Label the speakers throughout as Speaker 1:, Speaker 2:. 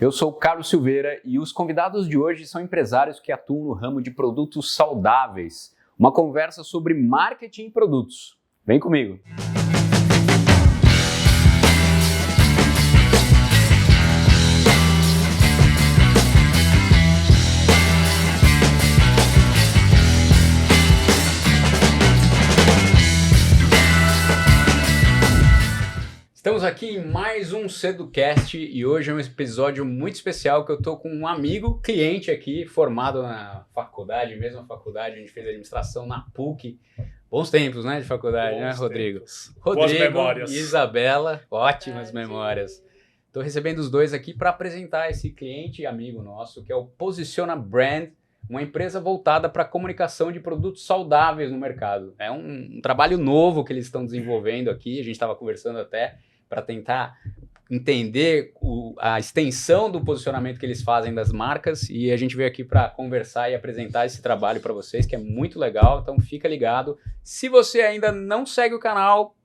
Speaker 1: Eu sou o Carlos Silveira e os convidados de hoje são empresários que atuam no ramo de produtos saudáveis. Uma conversa sobre marketing e produtos. Vem comigo! Estamos aqui em mais um Seducast e hoje é um episódio muito especial que eu tô com um amigo, cliente aqui, formado na faculdade, mesma faculdade, a gente fez administração na PUC. Bons tempos, né, de faculdade, né, Rodrigo? Rodrigo e Isabela, ótimas memórias. Estou recebendo os dois aqui para apresentar esse cliente e amigo nosso, que é o Posiciona Brand, uma empresa voltada para a comunicação de produtos saudáveis no mercado. É um trabalho novo que eles estão desenvolvendo aqui, a gente estava conversando até para tentar entender a extensão do posicionamento que eles fazem das marcas, e a gente veio aqui para conversar e apresentar esse trabalho para vocês, que é muito legal, então fica ligado. Se você ainda não segue o canal,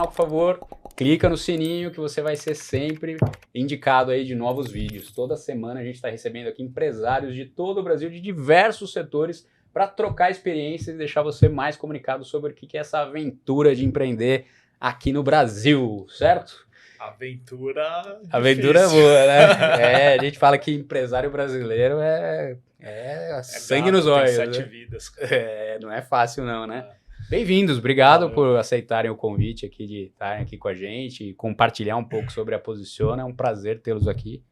Speaker 1: por favor, clica no sininho que você vai ser sempre indicado aí de novos vídeos. Toda semana a gente está recebendo aqui empresários de todo o Brasil, de diversos setores, para trocar experiências e deixar você mais comunicado sobre o que é essa aventura de empreender aqui no Brasil, certo?
Speaker 2: Aventura
Speaker 1: boa, né? A gente fala que empresário brasileiro é sangue nos olhos.
Speaker 2: Tem 7
Speaker 1: né?
Speaker 2: vidas.
Speaker 1: Não é fácil não, né? Bem-vindos, obrigado por aceitarem o convite aqui de estarem aqui com a gente e compartilhar um pouco sobre a Posiciona. É um prazer tê-los aqui.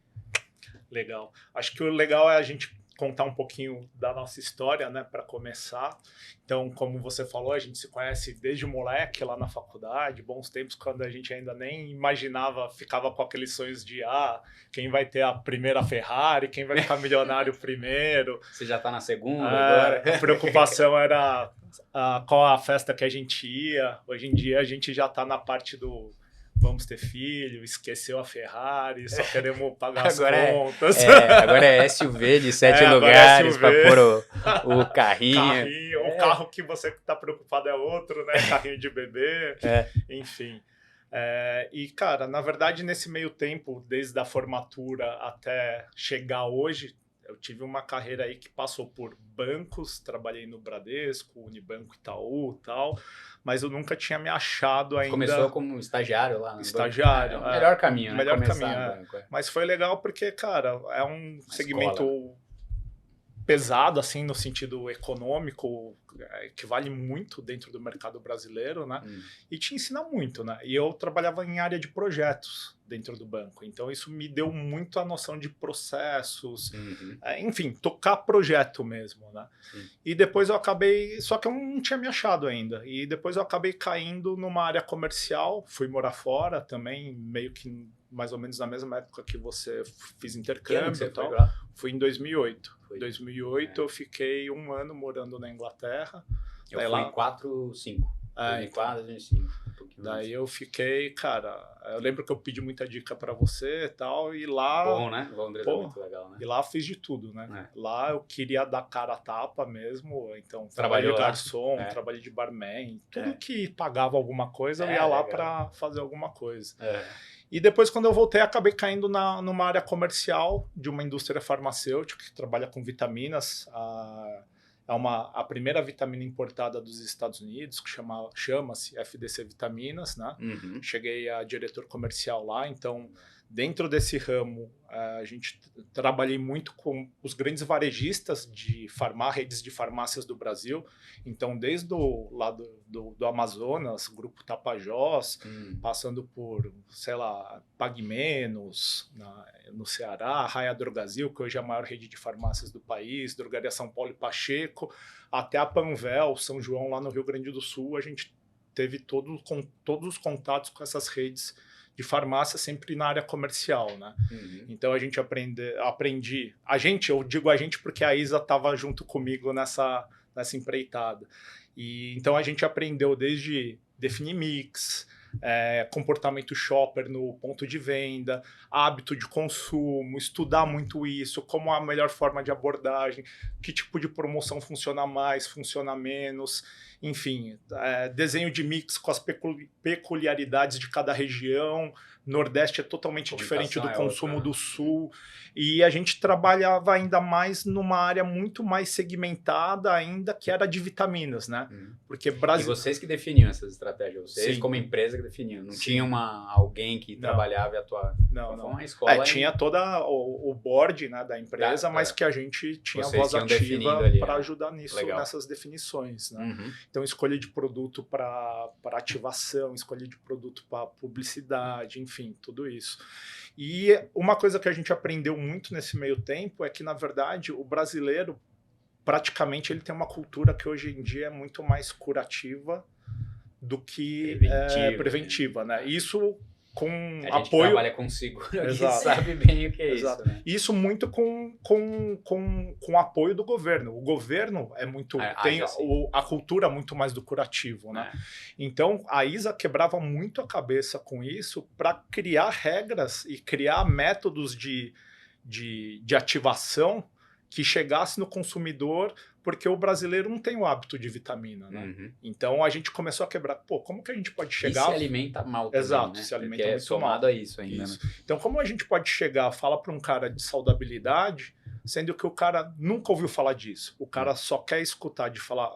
Speaker 2: Legal. Acho que o legal é a gente contar um pouquinho da nossa história, né, para começar. Então, como você falou, a gente se conhece desde moleque lá na faculdade, bons tempos quando a gente ainda nem imaginava, ficava com aqueles sonhos de quem vai ter a primeira Ferrari, quem vai ficar milionário primeiro.
Speaker 1: Você já tá na segunda agora.
Speaker 2: A preocupação era qual a festa que a gente ia. Hoje em dia a gente já tá na parte do vamos ter filho, esqueceu a Ferrari, só queremos pagar as contas.
Speaker 1: Agora é SUV de 7 lugares para pôr o carrinho.
Speaker 2: O carro que você está preocupado é outro, né? Carrinho de bebê, enfim. E, cara, na verdade, nesse meio tempo, desde a formatura até chegar hoje, eu tive uma carreira aí que passou por bancos, trabalhei no Bradesco, Unibanco, Itaú e tal, mas eu nunca tinha me achado ainda.
Speaker 1: Começou como estagiário lá no
Speaker 2: estagiário,
Speaker 1: banco. É o melhor caminho, né?
Speaker 2: Melhor caminho, banco, Mas foi legal porque, cara, é um segmento pesado, assim, no sentido econômico, que vale muito dentro do mercado brasileiro, né? E te ensina muito, né? E eu trabalhava em área de projetos dentro do banco, então isso me deu muito a noção de processos, enfim, tocar projeto mesmo, né? E depois eu acabei, só que eu não tinha me achado ainda, e depois eu acabei caindo numa área comercial, fui morar fora também, meio que mais ou menos na mesma época que você fiz intercâmbio e tal. Fui em 2008. Em 2008 eu fiquei 1 ano morando na Inglaterra.
Speaker 1: Eu fui em 4, 5. 2004, 2005.
Speaker 2: Daí eu fiquei, cara, eu lembro que eu pedi muita dica pra você e tal, e lá...
Speaker 1: Bom, né? Londres é muito legal, né?
Speaker 2: E lá eu fiz de tudo, né? Lá eu queria dar cara a tapa mesmo, então
Speaker 1: trabalhei
Speaker 2: de garçom, trabalhei de barman, tudo que pagava alguma coisa, eu ia lá pra fazer alguma coisa. E depois, quando eu voltei, acabei caindo numa área comercial de uma indústria farmacêutica que trabalha com vitaminas. A primeira vitamina importada dos Estados Unidos, que chama-se FDC Vitaminas, né? Cheguei a diretor comercial lá, então dentro desse ramo a gente trabalhei muito com os grandes varejistas de redes de farmácias do Brasil, então desde o lado do Amazonas, Grupo Tapajós, passando por, sei lá, Pague Menos, no Ceará, Raia Drogasil, que hoje é a maior rede de farmácias do país, Drogaria São Paulo e Pacheco, até a Panvel, São João, lá no Rio Grande do Sul, a gente teve todos os contatos com essas redes de farmácia sempre na área comercial, né? Então a gente eu digo a gente porque a Isa estava junto comigo nessa empreitada. E então a gente aprendeu desde definir mix, comportamento shopper no ponto de venda, hábito de consumo, estudar muito isso, como a melhor forma de abordagem, que tipo de promoção funciona mais, funciona menos, enfim, desenho de mix com as peculiaridades de cada região, Nordeste é totalmente diferente do consumo
Speaker 1: outra,
Speaker 2: do Sul. E a gente trabalhava ainda mais numa área muito mais segmentada ainda, que era de vitaminas, né? Porque
Speaker 1: E vocês que definiam essas estratégias, vocês
Speaker 2: Sim.
Speaker 1: como empresa que definiam, não
Speaker 2: Sim.
Speaker 1: tinha alguém que trabalhava e atuava.
Speaker 2: Não,
Speaker 1: Então,
Speaker 2: não.
Speaker 1: foi uma escola
Speaker 2: tinha toda o board, né, da empresa, mas que a gente tinha
Speaker 1: Vocês
Speaker 2: voz
Speaker 1: iam definindo
Speaker 2: ativa
Speaker 1: ali,
Speaker 2: para
Speaker 1: né?
Speaker 2: ajudar nisso,
Speaker 1: Legal.
Speaker 2: nessas definições, né?
Speaker 1: Uhum.
Speaker 2: Então, escolha de produto para ativação, escolha de produto para publicidade, enfim, tudo isso. E uma coisa que a gente aprendeu muito nesse meio tempo é que, na verdade, o brasileiro, praticamente, ele tem uma cultura que hoje em dia é muito mais curativa do que preventiva, né? Isso com
Speaker 1: a gente
Speaker 2: apoio...
Speaker 1: trabalha com seguro,
Speaker 2: Exato.
Speaker 1: sabe bem o que é
Speaker 2: Exato.
Speaker 1: isso, né?
Speaker 2: Isso muito com apoio do governo. O governo é muito tem a cultura muito mais do curativo, né? Então a ISA quebrava muito a cabeça com isso para criar regras e criar métodos de ativação que chegasse no consumidor, porque o brasileiro não tem o hábito de vitamina, né? Uhum. Então a gente começou a quebrar, como que a gente pode chegar...
Speaker 1: E se alimenta mal também,
Speaker 2: Exato,
Speaker 1: né?
Speaker 2: se alimenta
Speaker 1: porque
Speaker 2: muito
Speaker 1: somado
Speaker 2: mal.
Speaker 1: a isso ainda,
Speaker 2: Isso.
Speaker 1: Né?
Speaker 2: Então como a gente pode chegar, fala para um cara de saudabilidade, sendo que o cara nunca ouviu falar disso. O cara só quer escutar de falar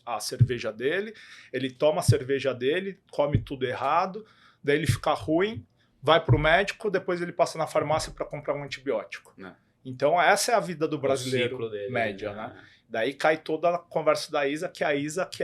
Speaker 2: a cerveja dele, ele toma a cerveja dele, come tudo errado, daí ele fica ruim, vai para o médico, depois ele passa na farmácia para comprar um antibiótico. Então essa é a vida do brasileiro dele, média, né? Daí cai toda a conversa da ISA, que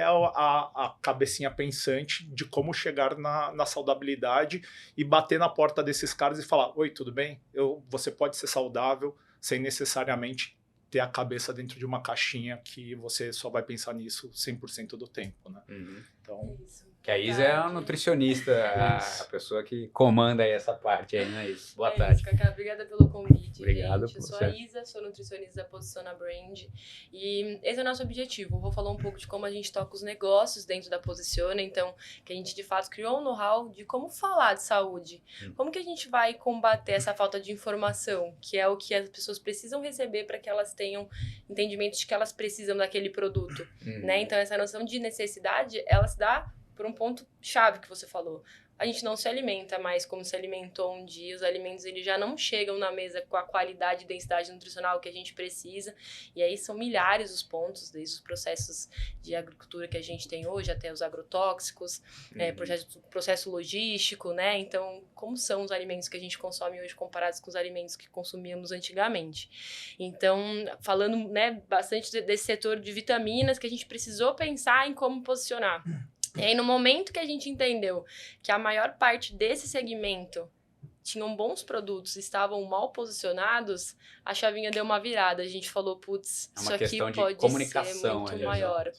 Speaker 2: é a cabecinha pensante de como chegar na saudabilidade e bater na porta desses caras e falar: oi, tudo bem? Você pode ser saudável sem necessariamente ter a cabeça dentro de uma caixinha que você só vai pensar nisso 100% do tempo, né?
Speaker 1: Uhum.
Speaker 2: Então...
Speaker 1: Que a Isa é a nutricionista, a pessoa que comanda aí essa parte aí, não é isso? Boa tarde.
Speaker 3: Isso, Cacá, obrigada pelo convite,
Speaker 1: Obrigado
Speaker 3: gente. Eu sou a Isa, sou nutricionista da Posiciona Brand e esse é o nosso objetivo. Vou falar um pouco de como a gente toca os negócios dentro da Posiciona, então, que a gente de fato criou um know-how de como falar de saúde. Como que a gente vai combater essa falta de informação, que é o que as pessoas precisam receber para que elas tenham entendimento de que elas precisam daquele produto, né? Então, essa noção de necessidade, ela se dá por um ponto chave que você falou. A gente não se alimenta mais como se alimentou um dia, os alimentos eles já não chegam na mesa com a qualidade e densidade nutricional que a gente precisa, e aí são milhares os pontos, desde os processos de agricultura que a gente tem hoje, até os agrotóxicos, processo logístico, né? Então, como são os alimentos que a gente consome hoje comparados com os alimentos que consumíamos antigamente? Então, falando, né, bastante desse setor de vitaminas, que a gente precisou pensar em como posicionar. E aí, no momento que a gente entendeu que a maior parte desse segmento tinham bons produtos e estavam mal posicionados, a chavinha deu uma virada. A gente falou, putz, isso aqui pode ser muito maior.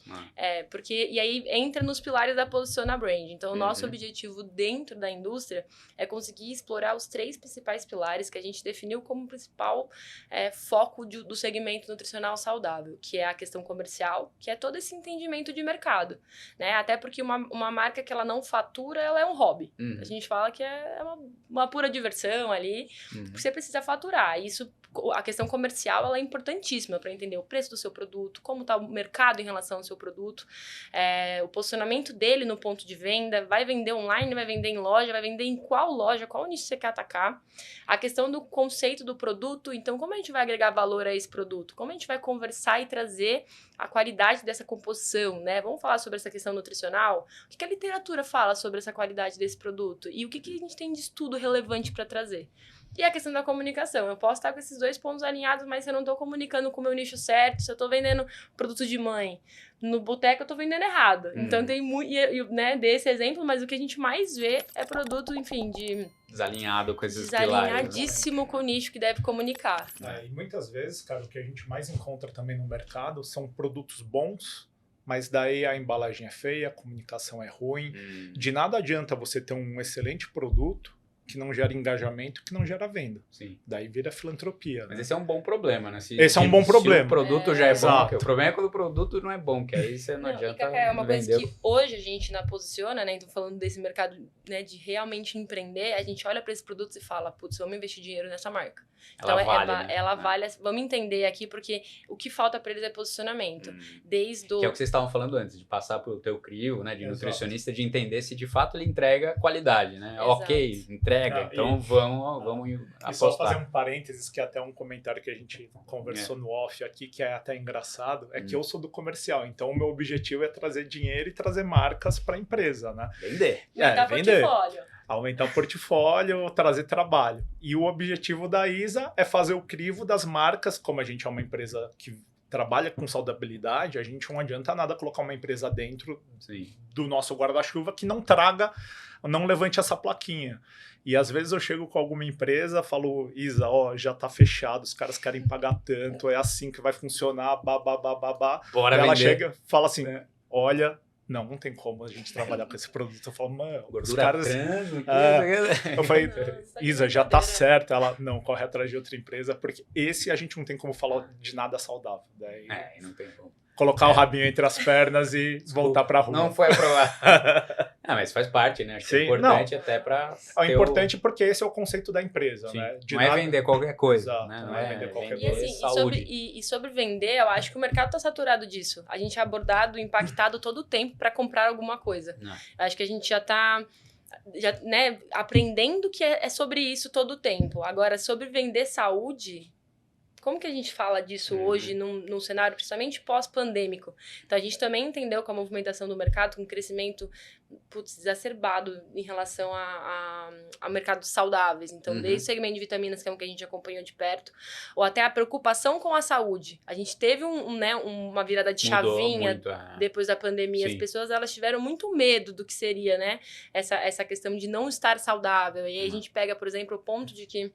Speaker 3: Porque, e aí entra nos pilares da Posiciona Brand. Então, o nosso objetivo dentro da indústria é conseguir explorar os 3 principais pilares que a gente definiu como principal foco do segmento nutricional saudável, que é a questão comercial, que é todo esse entendimento de mercado, né? Até porque uma marca que ela não fatura, ela é um hobby. A gente fala que é uma pura diversão ali, porque você precisa faturar. Isso, a questão comercial, ela é importantíssima para entender o preço do seu produto, como está o mercado em relação ao seu produto, o posicionamento dele no ponto de venda, vai vender online, vai vender em loja, vai vender em qual loja, qual nicho você quer atacar. A questão do conceito do produto, então como a gente vai agregar valor a esse produto? Como a gente vai conversar e trazer a qualidade dessa composição, né? Vamos falar sobre essa questão nutricional? O que a literatura fala sobre essa qualidade desse produto? E o que a gente tem de estudo relevante para trazer? E a questão da comunicação. Eu posso estar com esses 2 pontos alinhados, mas se eu não estou comunicando com o meu nicho certo, se eu estou vendendo produto de mãe, no boteco eu estou vendendo errado. Então tem muito, né, desse exemplo, mas o que a gente mais vê é produto, enfim,
Speaker 1: desalinhado com esses
Speaker 3: desalinhadíssimo pilares, com o nicho que deve comunicar.
Speaker 2: E muitas vezes, cara, o que a gente mais encontra também no mercado são produtos bons, mas daí a embalagem é feia, a comunicação é ruim. De nada adianta você ter um excelente produto que não gera engajamento, que não gera venda.
Speaker 1: Sim.
Speaker 2: Daí vira filantropia.
Speaker 1: Mas esse é um bom problema, né?
Speaker 2: Esse é um bom problema.
Speaker 1: Se o produto já é bom, o problema é quando o produto não é bom, que aí você não adianta
Speaker 3: Cacá, é uma
Speaker 1: vender.
Speaker 3: coisa que hoje a gente na Posiciona, né? Então falando desse mercado, né, de realmente empreender, a gente olha para esses produtos e fala, putz, vamos investir dinheiro nessa marca. Então ela vale, vamos entender aqui, porque o que falta para eles é posicionamento. Desde
Speaker 1: que é o que vocês estavam falando antes, de passar pelo teu crivo, né, de nutricionista, de entender se de fato ele entrega qualidade, né? Ok, entrega entrega. Então vamos
Speaker 2: apostar. Só fazer um parênteses, que é até um comentário que a gente conversou no off aqui, que é até engraçado, é que eu sou do comercial, então o meu objetivo é trazer dinheiro e trazer marcas para a empresa, né?
Speaker 1: Vender.
Speaker 2: Vender. Aumentar o portfólio, trazer trabalho. E o objetivo da ISA é fazer o crivo das marcas, como a gente é uma empresa que trabalha com saudabilidade, a gente não adianta nada colocar uma empresa dentro do nosso guarda-chuva que não levante essa plaquinha. E às vezes eu chego com alguma empresa, falo, Isa, já tá fechado, os caras querem pagar tanto, é assim que vai funcionar, babá.
Speaker 1: Bora
Speaker 2: ela
Speaker 1: vender.
Speaker 2: chega, fala assim, olha, não tem como a gente trabalhar com esse produto. Eu falo, mano, os caras... eu falei, Isa, já tá certo. Ela, não, corre atrás de outra empresa, porque esse a gente não tem como falar de nada saudável. Daí,
Speaker 1: não tem como.
Speaker 2: Colocar o rabinho entre as pernas e voltar pra rua.
Speaker 1: Não foi aprovado. Mas faz parte, né? Acho que é importante até pra...
Speaker 2: É importante porque esse é o conceito da empresa, né?
Speaker 1: Não é vender qualquer coisa.
Speaker 2: Exato,
Speaker 1: né?
Speaker 2: Não é vender qualquer
Speaker 3: coisa.
Speaker 2: E,
Speaker 3: assim,
Speaker 1: saúde.
Speaker 3: E sobre vender, eu acho que o mercado tá saturado disso. A gente é abordado, impactado todo o tempo para comprar alguma coisa. Eu acho que a gente já tá... né, aprendendo que é sobre isso todo o tempo. Agora, sobre vender saúde... Como que a gente fala disso hoje num cenário principalmente pós-pandêmico? Então, a gente também entendeu com a movimentação do mercado, com um crescimento exacerbado em relação a mercados saudáveis. Então, desde o segmento de vitaminas, que é um que a gente acompanhou de perto, ou até a preocupação com a saúde. A gente teve uma virada de chavinha depois da pandemia. As pessoas elas tiveram muito medo do que seria, né? Essa questão de não estar saudável. E aí a gente pega, por exemplo, o ponto de que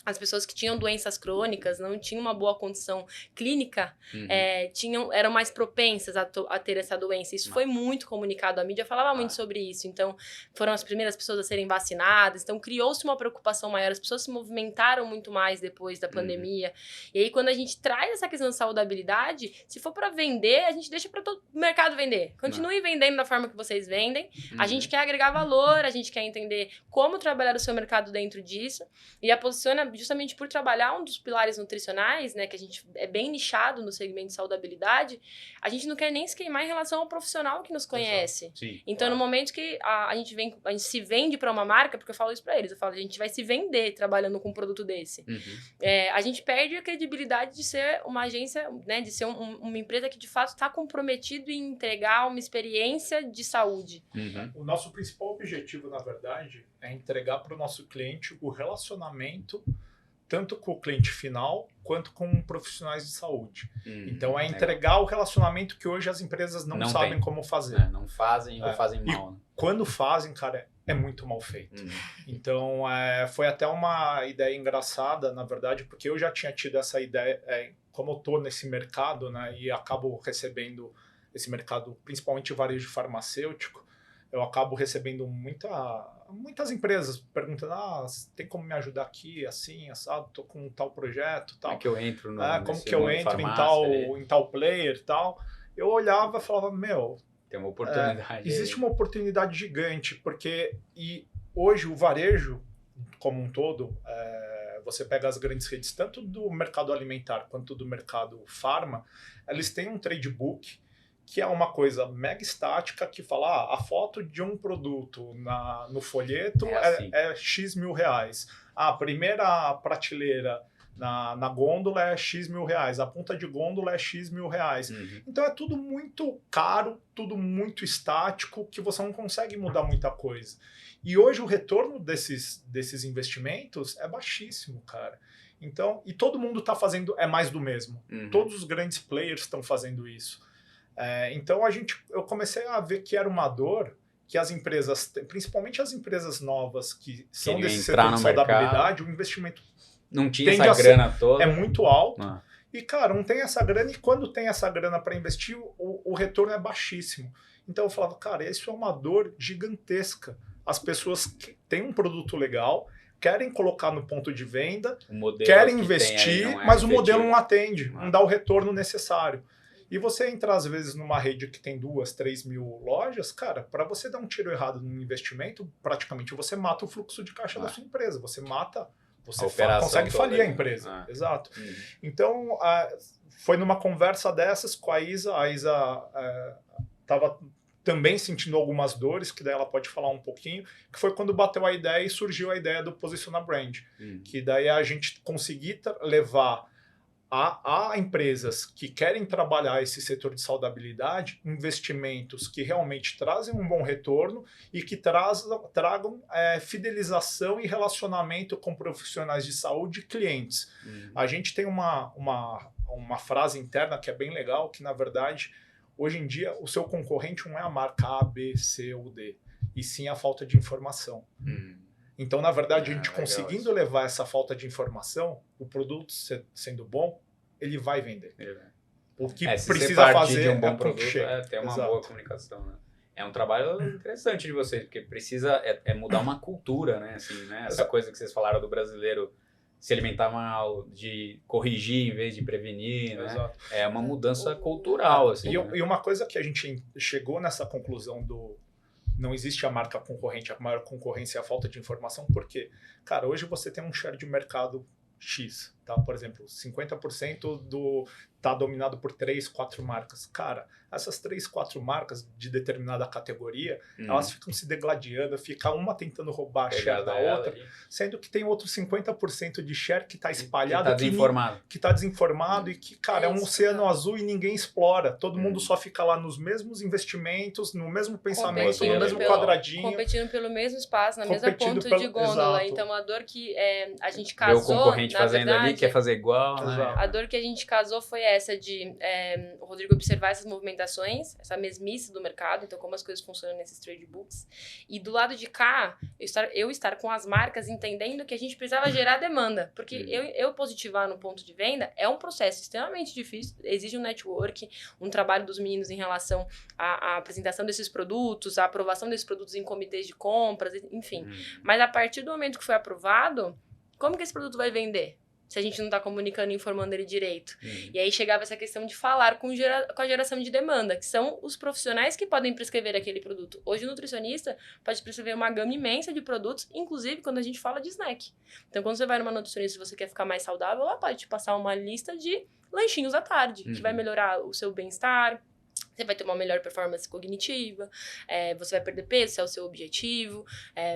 Speaker 3: as pessoas que tinham doenças crônicas, não tinham uma boa condição clínica, eram mais propensas a ter essa doença. Isso foi muito comunicado, a mídia falava muito sobre isso. Então, foram as primeiras pessoas a serem vacinadas. Então, criou-se uma preocupação maior. As pessoas se movimentaram muito mais depois da pandemia. E aí, quando a gente traz essa questão de saudabilidade, se for para vender, a gente deixa para todo o mercado vender. Continue vendendo da forma que vocês vendem. A gente quer agregar valor, a gente quer entender como trabalhar o seu mercado dentro disso. E a Posiciona, justamente por trabalhar um dos pilares nutricionais, né, que a gente é bem nichado no segmento de saudabilidade, a gente não quer nem se queimar em relação ao profissional que nos conhece.
Speaker 1: Sim,
Speaker 3: então, no momento que a gente se vende para uma marca, porque eu falo isso para eles, eu falo, a gente vai se vender trabalhando com um produto desse. A gente perde a credibilidade de ser uma agência, né, de ser uma empresa que de fato está comprometido em entregar uma experiência de saúde.
Speaker 2: O nosso principal objetivo, na verdade, é entregar para o nosso cliente o relacionamento tanto com o cliente final, quanto com profissionais de saúde. Então, é entregar o relacionamento que hoje as empresas não sabem como fazer.
Speaker 1: Não fazem ou fazem mal.
Speaker 2: E quando fazem, cara, é muito mal feito. Então, foi até uma ideia engraçada, na verdade, porque eu já tinha tido essa ideia, como eu estou nesse mercado, né, e acabo recebendo esse mercado, principalmente varejo farmacêutico, eu acabo recebendo muitas empresas perguntando, tem como me ajudar aqui, assim, assado, tô com tal projeto, tal.
Speaker 1: Como é que eu entro
Speaker 2: como que eu entro em tal player, tal. Eu olhava e falava,
Speaker 1: tem uma oportunidade.
Speaker 2: Existe uma oportunidade gigante, e hoje o varejo, como um todo, você pega as grandes redes, tanto do mercado alimentar quanto do mercado farma, eles têm um trade book, que é uma coisa mega estática que fala, a foto de um produto no folheto é X mil reais. A primeira prateleira na gôndola é X mil reais. A ponta de gôndola é X mil reais. Então é tudo muito caro, tudo muito estático, que você não consegue mudar muita coisa. E hoje o retorno desses investimentos é baixíssimo, cara. Então, e todo mundo está fazendo, mais do mesmo. Todos os grandes players estão fazendo isso. Então eu comecei a ver que era uma dor que as empresas, principalmente as empresas novas que são desse setor de saudabilidade, o investimento
Speaker 1: não tinha essa grana toda.
Speaker 2: É muito alto. E, cara, não tem essa grana, e quando tem essa grana para investir, o retorno é baixíssimo. Então eu falava, cara, isso é uma dor gigantesca. As pessoas que têm um produto legal, querem colocar no ponto de venda, querem investir, mas o modelo não atende, não dá o retorno necessário. E você entra, às vezes, numa rede que tem 2, 3 mil lojas, cara, para você dar um tiro errado num investimento, praticamente você mata o fluxo de caixa da sua empresa. Você consegue falir a empresa. Exato. Então, foi numa conversa dessas com a Isa estava também sentindo algumas dores, que daí ela pode falar um pouquinho, que foi quando bateu a ideia e surgiu a ideia do Posiciona Brand. Que daí a gente conseguir levar a empresas que querem trabalhar esse setor de saudabilidade, investimentos que realmente trazem um bom retorno e que tragam fidelização e relacionamento com profissionais de saúde e clientes. A gente tem uma frase interna que é bem legal, que na verdade, hoje em dia, o seu concorrente não é a marca A, B, C ou D, e sim a falta de informação. Então, na verdade, a gente conseguindo levar essa falta de informação, o produto sendo bom, ele vai vender. O que precisa fazer
Speaker 1: de um bom produto ter uma
Speaker 2: Exato.
Speaker 1: boa comunicação, né? É um trabalho interessante de vocês, porque precisa mudar uma cultura, né? Assim, né? Essa coisa que vocês falaram do brasileiro se alimentar mal, de corrigir em vez de prevenir, né?
Speaker 2: Exato.
Speaker 1: É uma mudança cultural, assim.
Speaker 2: E uma coisa que a gente chegou nessa conclusão não existe a marca concorrente, a maior concorrência é a falta de informação, porque, cara, hoje você tem um share de mercado X, tá? Por exemplo, 50% tá dominado por 3, 4 marcas. Cara, essas 3, 4 marcas de determinada categoria, elas ficam se degladiando, fica uma tentando roubar a share da outra, sendo que tem outro 50% de share que tá espalhado, que tá desinformado e que, cara, é um oceano azul e ninguém explora. Todo mundo só fica lá nos mesmos investimentos, no mesmo pensamento, no mesmo quadradinho.
Speaker 3: Competindo pelo mesmo espaço, na mesma ponta de gôndola.
Speaker 2: Exato.
Speaker 3: Então, a dor que a gente casou...
Speaker 1: Vê o concorrente fazendo ali, quer fazer igual, né?
Speaker 3: A dor que a gente casou foi essa de o Rodrigo observar essas movimentações, essa mesmice do mercado, então como as coisas funcionam nesses trade books. E do lado de cá, eu estar com as marcas entendendo que a gente precisava gerar demanda. Porque eu positivar no ponto de venda é um processo extremamente difícil, exige um network, um trabalho dos meninos em relação à apresentação desses produtos, à aprovação desses produtos em comitês de compras, enfim. Mas a partir do momento que foi aprovado, como que esse produto vai vender? Se a gente não está comunicando e informando ele direito. E aí chegava essa questão de falar com a geração de demanda, que são os profissionais que podem prescrever aquele produto. Hoje o nutricionista pode prescrever uma gama imensa de produtos, inclusive quando a gente fala de snack. Então quando você vai numa nutricionista e você quer ficar mais saudável, ela pode te passar uma lista de lanchinhos à tarde, que vai melhorar o seu bem-estar. Você vai ter uma melhor performance cognitiva, você vai perder peso, se é o seu objetivo,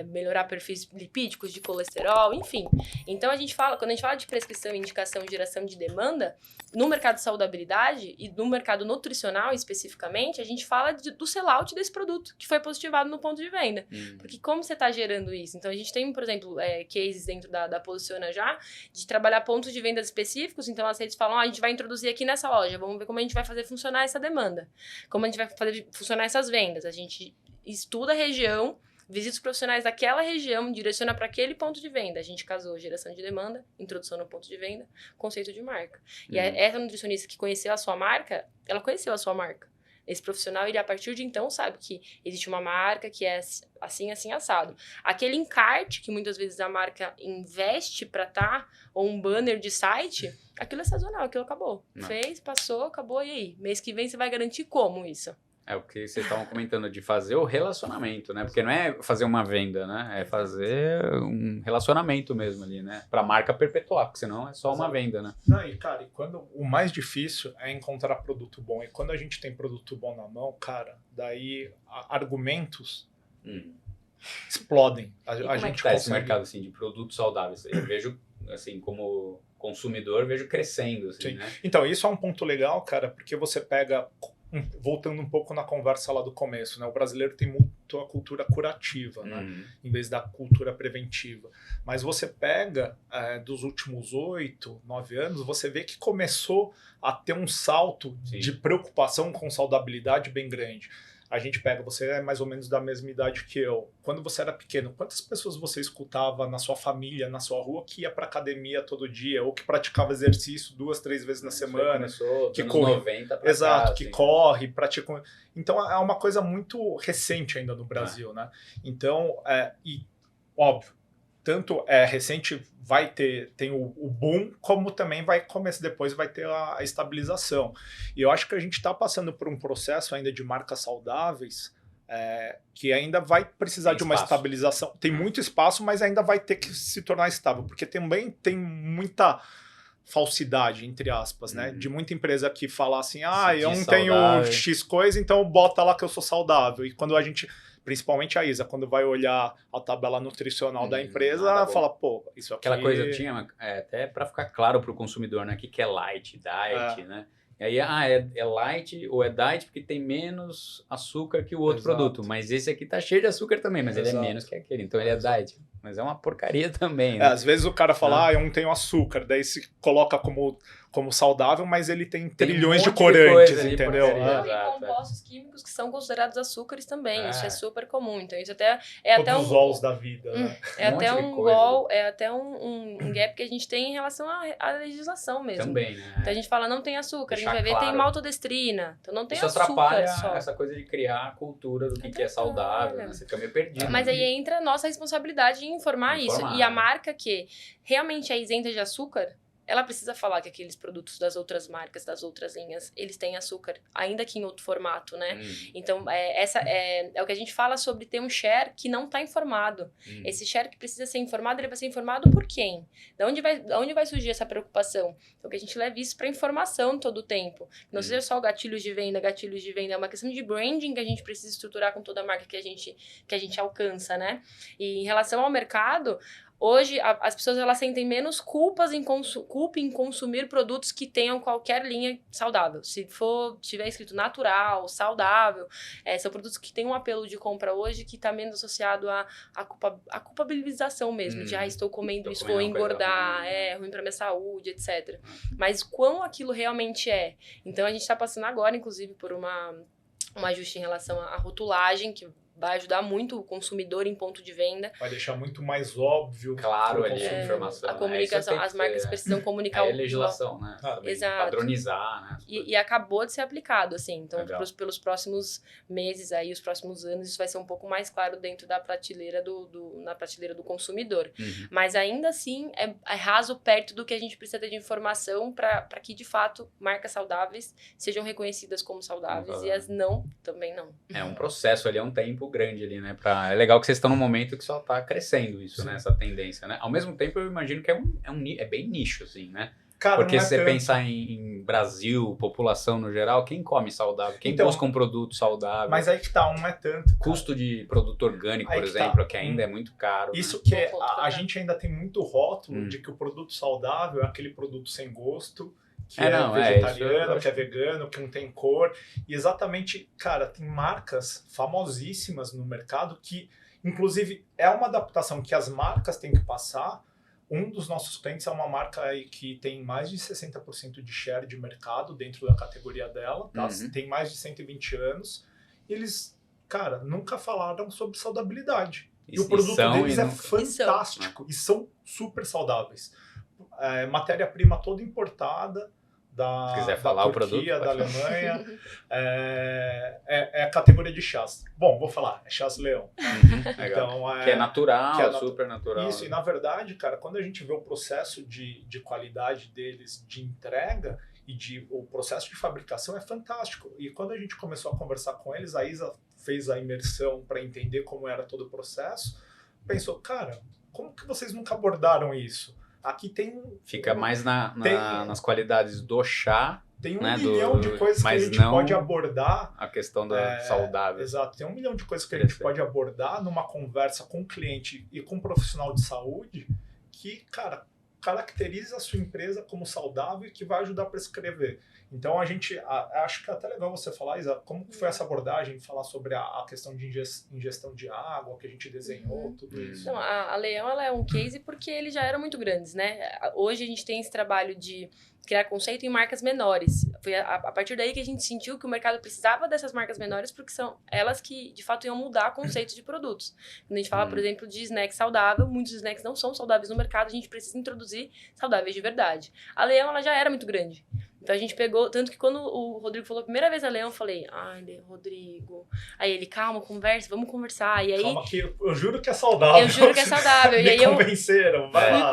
Speaker 3: melhorar perfis lipídicos, de colesterol, enfim. Então, quando a gente fala de prescrição, indicação e geração de demanda, no mercado de saudabilidade e no mercado nutricional especificamente, a gente fala do sell-out desse produto, que foi positivado no ponto de venda. Porque como você está gerando isso? Então, a gente tem, por exemplo, cases dentro da Posiciona já, de trabalhar pontos de vendas específicos, então as redes falam, a gente vai introduzir aqui nessa loja, vamos ver como a gente vai fazer funcionar essa demanda. Como a gente vai fazer funcionar essas vendas? A gente estuda a região, visita os profissionais daquela região, direciona para aquele ponto de venda. A gente casou geração de demanda, introdução no ponto de venda, conceito de marca. E essa nutricionista que conheceu a sua marca, ela conheceu a sua marca. Esse profissional, ele a partir de então sabe que existe uma marca que é assim, assim, assado. Aquele encarte que muitas vezes a marca investe para ou um banner de site, aquilo é sazonal, aquilo acabou. Fez, passou, acabou, e aí? Mês que vem você vai garantir como isso?
Speaker 1: É o que vocês estavam comentando, de fazer o relacionamento, né? Porque não é fazer uma venda, né? É fazer um relacionamento mesmo ali, né? Pra marca perpetuar, porque senão é só uma venda, né?
Speaker 2: Não, e cara, o mais difícil é encontrar produto bom. E quando a gente tem produto bom na mão, cara, daí argumentos explodem.
Speaker 1: A gente tá esse mercado assim, de produtos saudáveis? Eu vejo, assim, como consumidor, vejo crescendo, assim, né?
Speaker 2: Então, isso é um ponto legal, cara, porque você pega... Voltando um pouco na conversa lá do começo, né? O brasileiro tem muito a cultura curativa, né? Em vez da cultura preventiva. Mas você pega dos últimos 8, 9 anos, você vê que começou a ter um salto de preocupação com saudabilidade bem grande. A gente pega, você é mais ou menos da mesma idade que eu. Quando você era pequeno, quantas pessoas você escutava na sua família, na sua rua, que ia pra academia todo dia, ou que praticava exercício 2, 3 vezes na semana,
Speaker 1: que corre, 90 pra
Speaker 2: exato,
Speaker 1: cá,
Speaker 2: que
Speaker 1: assim,
Speaker 2: corre, pratica. Então é uma coisa muito recente ainda no Brasil, né? Então, e óbvio, tanto recente tem o boom, como também depois vai ter a estabilização. E eu acho que a gente está passando por um processo ainda de marcas saudáveis que ainda vai precisar de uma estabilização. Tem muito espaço, mas ainda vai ter que se tornar estável, porque também tem muita falsidade, entre aspas, né? De muita empresa que fala assim,
Speaker 1: Se
Speaker 2: eu
Speaker 1: diz
Speaker 2: não tenho
Speaker 1: saudável.
Speaker 2: X coisa, então bota lá que eu sou saudável. E quando a gente, principalmente a Isa, quando vai olhar a tabela nutricional da empresa,
Speaker 1: nada
Speaker 2: ela
Speaker 1: bom.
Speaker 2: fala, pô, isso aqui...
Speaker 1: Aquela coisa tinha, até para ficar claro para o consumidor, né? O que é light, diet, né? E aí, é light ou é diet porque tem menos açúcar que o outro
Speaker 2: Exato.
Speaker 1: produto. Mas esse aqui tá cheio de açúcar também, mas ele é
Speaker 2: Exato.
Speaker 1: menos que aquele. Então ele é diet. Mas é uma porcaria também,
Speaker 2: É,
Speaker 1: né?
Speaker 2: às vezes o cara fala, eu não tenho açúcar, daí se coloca como saudável, mas ele tem trilhões
Speaker 1: um
Speaker 2: de
Speaker 1: monte de
Speaker 2: corantes,
Speaker 1: coisa ali,
Speaker 2: entendeu?
Speaker 1: porcaria.
Speaker 3: Não, e
Speaker 1: Exato,
Speaker 3: compostos químicos que são considerados açúcares também. Isso é
Speaker 1: É.
Speaker 3: super comum. Então, isso até é até
Speaker 2: Todos os óleos da vida, né?
Speaker 3: É
Speaker 1: Um
Speaker 3: até
Speaker 1: monte de
Speaker 3: um
Speaker 1: coisa.
Speaker 3: gol, é até um gap que a gente tem em relação à legislação mesmo.
Speaker 1: Também, né?
Speaker 3: Então a gente fala, não tem açúcar,
Speaker 1: Deixar
Speaker 3: a gente vai ver,
Speaker 1: claro.
Speaker 3: tem maltodestrina. Então não tem
Speaker 1: Isso
Speaker 3: açúcar
Speaker 1: atrapalha
Speaker 3: só.
Speaker 1: essa coisa de criar a cultura do que é
Speaker 3: Atrapalha.
Speaker 1: saudável, né? Você fica meio perdido.
Speaker 3: Mas
Speaker 1: né?
Speaker 3: aí entra a nossa responsabilidade em informar isso.
Speaker 1: Informar.
Speaker 3: E a marca que realmente é isenta de açúcar, ela precisa falar que aqueles produtos das outras marcas, das outras linhas, eles têm açúcar, ainda que em outro formato, né? Então, essa é o que a gente fala sobre ter um share que não está informado. Esse share que precisa ser informado, ele vai ser informado por quem? Da onde vai surgir essa preocupação? Então, que a gente leve isso para informação todo o tempo. Não seja só gatilhos de venda, é uma questão de branding que a gente precisa estruturar com toda a marca que a gente alcança, né? E em relação ao mercado, hoje, as pessoas elas sentem menos culpa em consumir produtos que tenham qualquer linha saudável. Se tiver escrito natural, saudável, são produtos que têm um apelo de compra hoje que está menos associado à culpabilização mesmo. De, estou comendo isso, vou engordar, é ruim para minha saúde, etc. Mas quão aquilo realmente é. Então, a gente está passando agora, inclusive, por um ajuste em relação à rotulagem, que vai ajudar muito o consumidor em ponto de venda.
Speaker 2: Vai deixar muito mais óbvio.
Speaker 1: Claro, ali a informação.
Speaker 3: A comunicação, as marcas precisam comunicar.
Speaker 1: É legislação, né?
Speaker 3: Exato.
Speaker 1: Padronizar, né?
Speaker 3: E acabou de ser aplicado, assim. Então, pelos próximos meses, aí, os próximos anos, isso vai ser um pouco mais claro dentro da prateleira na prateleira do consumidor. Mas ainda assim, é raso perto do que a gente precisa ter de informação para que, de fato, marcas saudáveis sejam reconhecidas como saudáveis e as não, também não.
Speaker 1: É um processo ali, é um tempo grande ali, né? É legal que vocês estão num momento que só tá crescendo isso, né? Essa tendência, né? Ao mesmo tempo, eu imagino que é bem nicho, assim, né?
Speaker 2: Cara,
Speaker 1: porque se você
Speaker 2: tanto.
Speaker 1: pensar em Brasil, população no geral, quem come saudável? Quem busca um produto saudável?
Speaker 2: Mas aí que tá, não é tanto. Cara.
Speaker 1: Custo de produto orgânico,
Speaker 2: aí
Speaker 1: por
Speaker 2: que
Speaker 1: exemplo,
Speaker 2: tá.
Speaker 1: que ainda é muito caro.
Speaker 2: Isso
Speaker 1: né?
Speaker 2: que a gente ainda tem muito rótulo de que o produto saudável é aquele produto sem gosto, que vegetariano, que é vegano, que não tem cor. E exatamente, cara, tem marcas famosíssimas no mercado que, inclusive, é uma adaptação que as marcas têm que passar. Um dos nossos clientes é uma marca aí que tem mais de 60% de share de mercado dentro da categoria dela, tá? Tem mais de 120 anos. E eles, cara, nunca falaram sobre saudabilidade. E o produto deles é fantástico. E são super saudáveis. Matéria-prima toda importada da Turquia, da Alemanha. É a categoria de chás. Bom, vou falar, é chás leão.
Speaker 1: Então, que é natural, super natural.
Speaker 2: Isso, e na verdade, cara, quando a gente vê o processo de qualidade deles, de entrega e o processo de fabricação é fantástico. E quando a gente começou a conversar com eles, a Isa fez a imersão para entender como era todo o processo, pensou, cara, como que vocês nunca abordaram isso? Aqui tem...
Speaker 1: Fica mais nas qualidades do chá.
Speaker 2: Tem um milhão de coisas que a gente pode abordar.
Speaker 1: A questão da saudável.
Speaker 2: Exato. Tem 1 milhão de coisas que a gente pode abordar numa conversa com o cliente e com um profissional de saúde que, cara, caracteriza a sua empresa como saudável e que vai ajudar a prescrever. Então, acho que é até legal você falar, Isa, como foi essa abordagem, falar sobre a questão de ingestão de água, que a gente desenhou, tudo isso.
Speaker 3: Então, a Leão ela é um case porque eles já eram muito grandes, né? Hoje a gente tem esse trabalho de criar conceito em marcas menores. Foi a partir daí que a gente sentiu que o mercado precisava dessas marcas menores porque são elas que, de fato, iam mudar conceitos de produtos. Quando a gente fala, por exemplo, de snack saudável, muitos snacks não são saudáveis no mercado, a gente precisa introduzir saudáveis de verdade. A Leão ela já era muito grande. Então a gente pegou, tanto que quando o Rodrigo falou a primeira vez a Leão, eu falei, ai, Rodrigo. Aí ele, calma, conversa, vamos conversar. E aí,
Speaker 2: calma que eu juro que é saudável.
Speaker 3: Eu juro que é saudável.
Speaker 2: Me
Speaker 3: e aí
Speaker 2: convenceram, vai lá,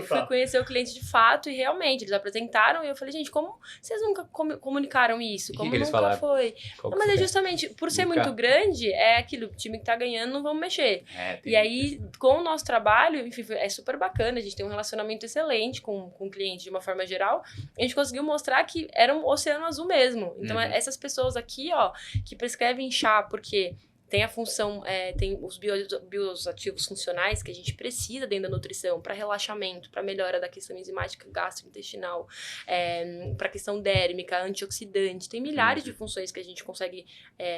Speaker 3: fui conhecer o cliente de fato e realmente, eles apresentaram e eu falei, gente, como vocês nunca comunicaram isso? Como
Speaker 1: que eles
Speaker 3: nunca
Speaker 1: falaram?
Speaker 3: Foi? Não, mas é justamente, por ser muito grande, é aquilo, o time que tá ganhando, não vamos mexer. E aí, com o nosso trabalho, enfim, é super bacana, a gente tem um relacionamento excelente com o cliente de uma forma geral, a gente conseguiu mostrar que era um oceano azul mesmo. Então, essas pessoas aqui, ó, que prescrevem chá, porque tem a função, tem os bioativos funcionais que a gente precisa dentro da nutrição para relaxamento, para melhora da questão enzimática gastrointestinal, para a questão dérmica, antioxidante. Tem milhares de funções que a gente consegue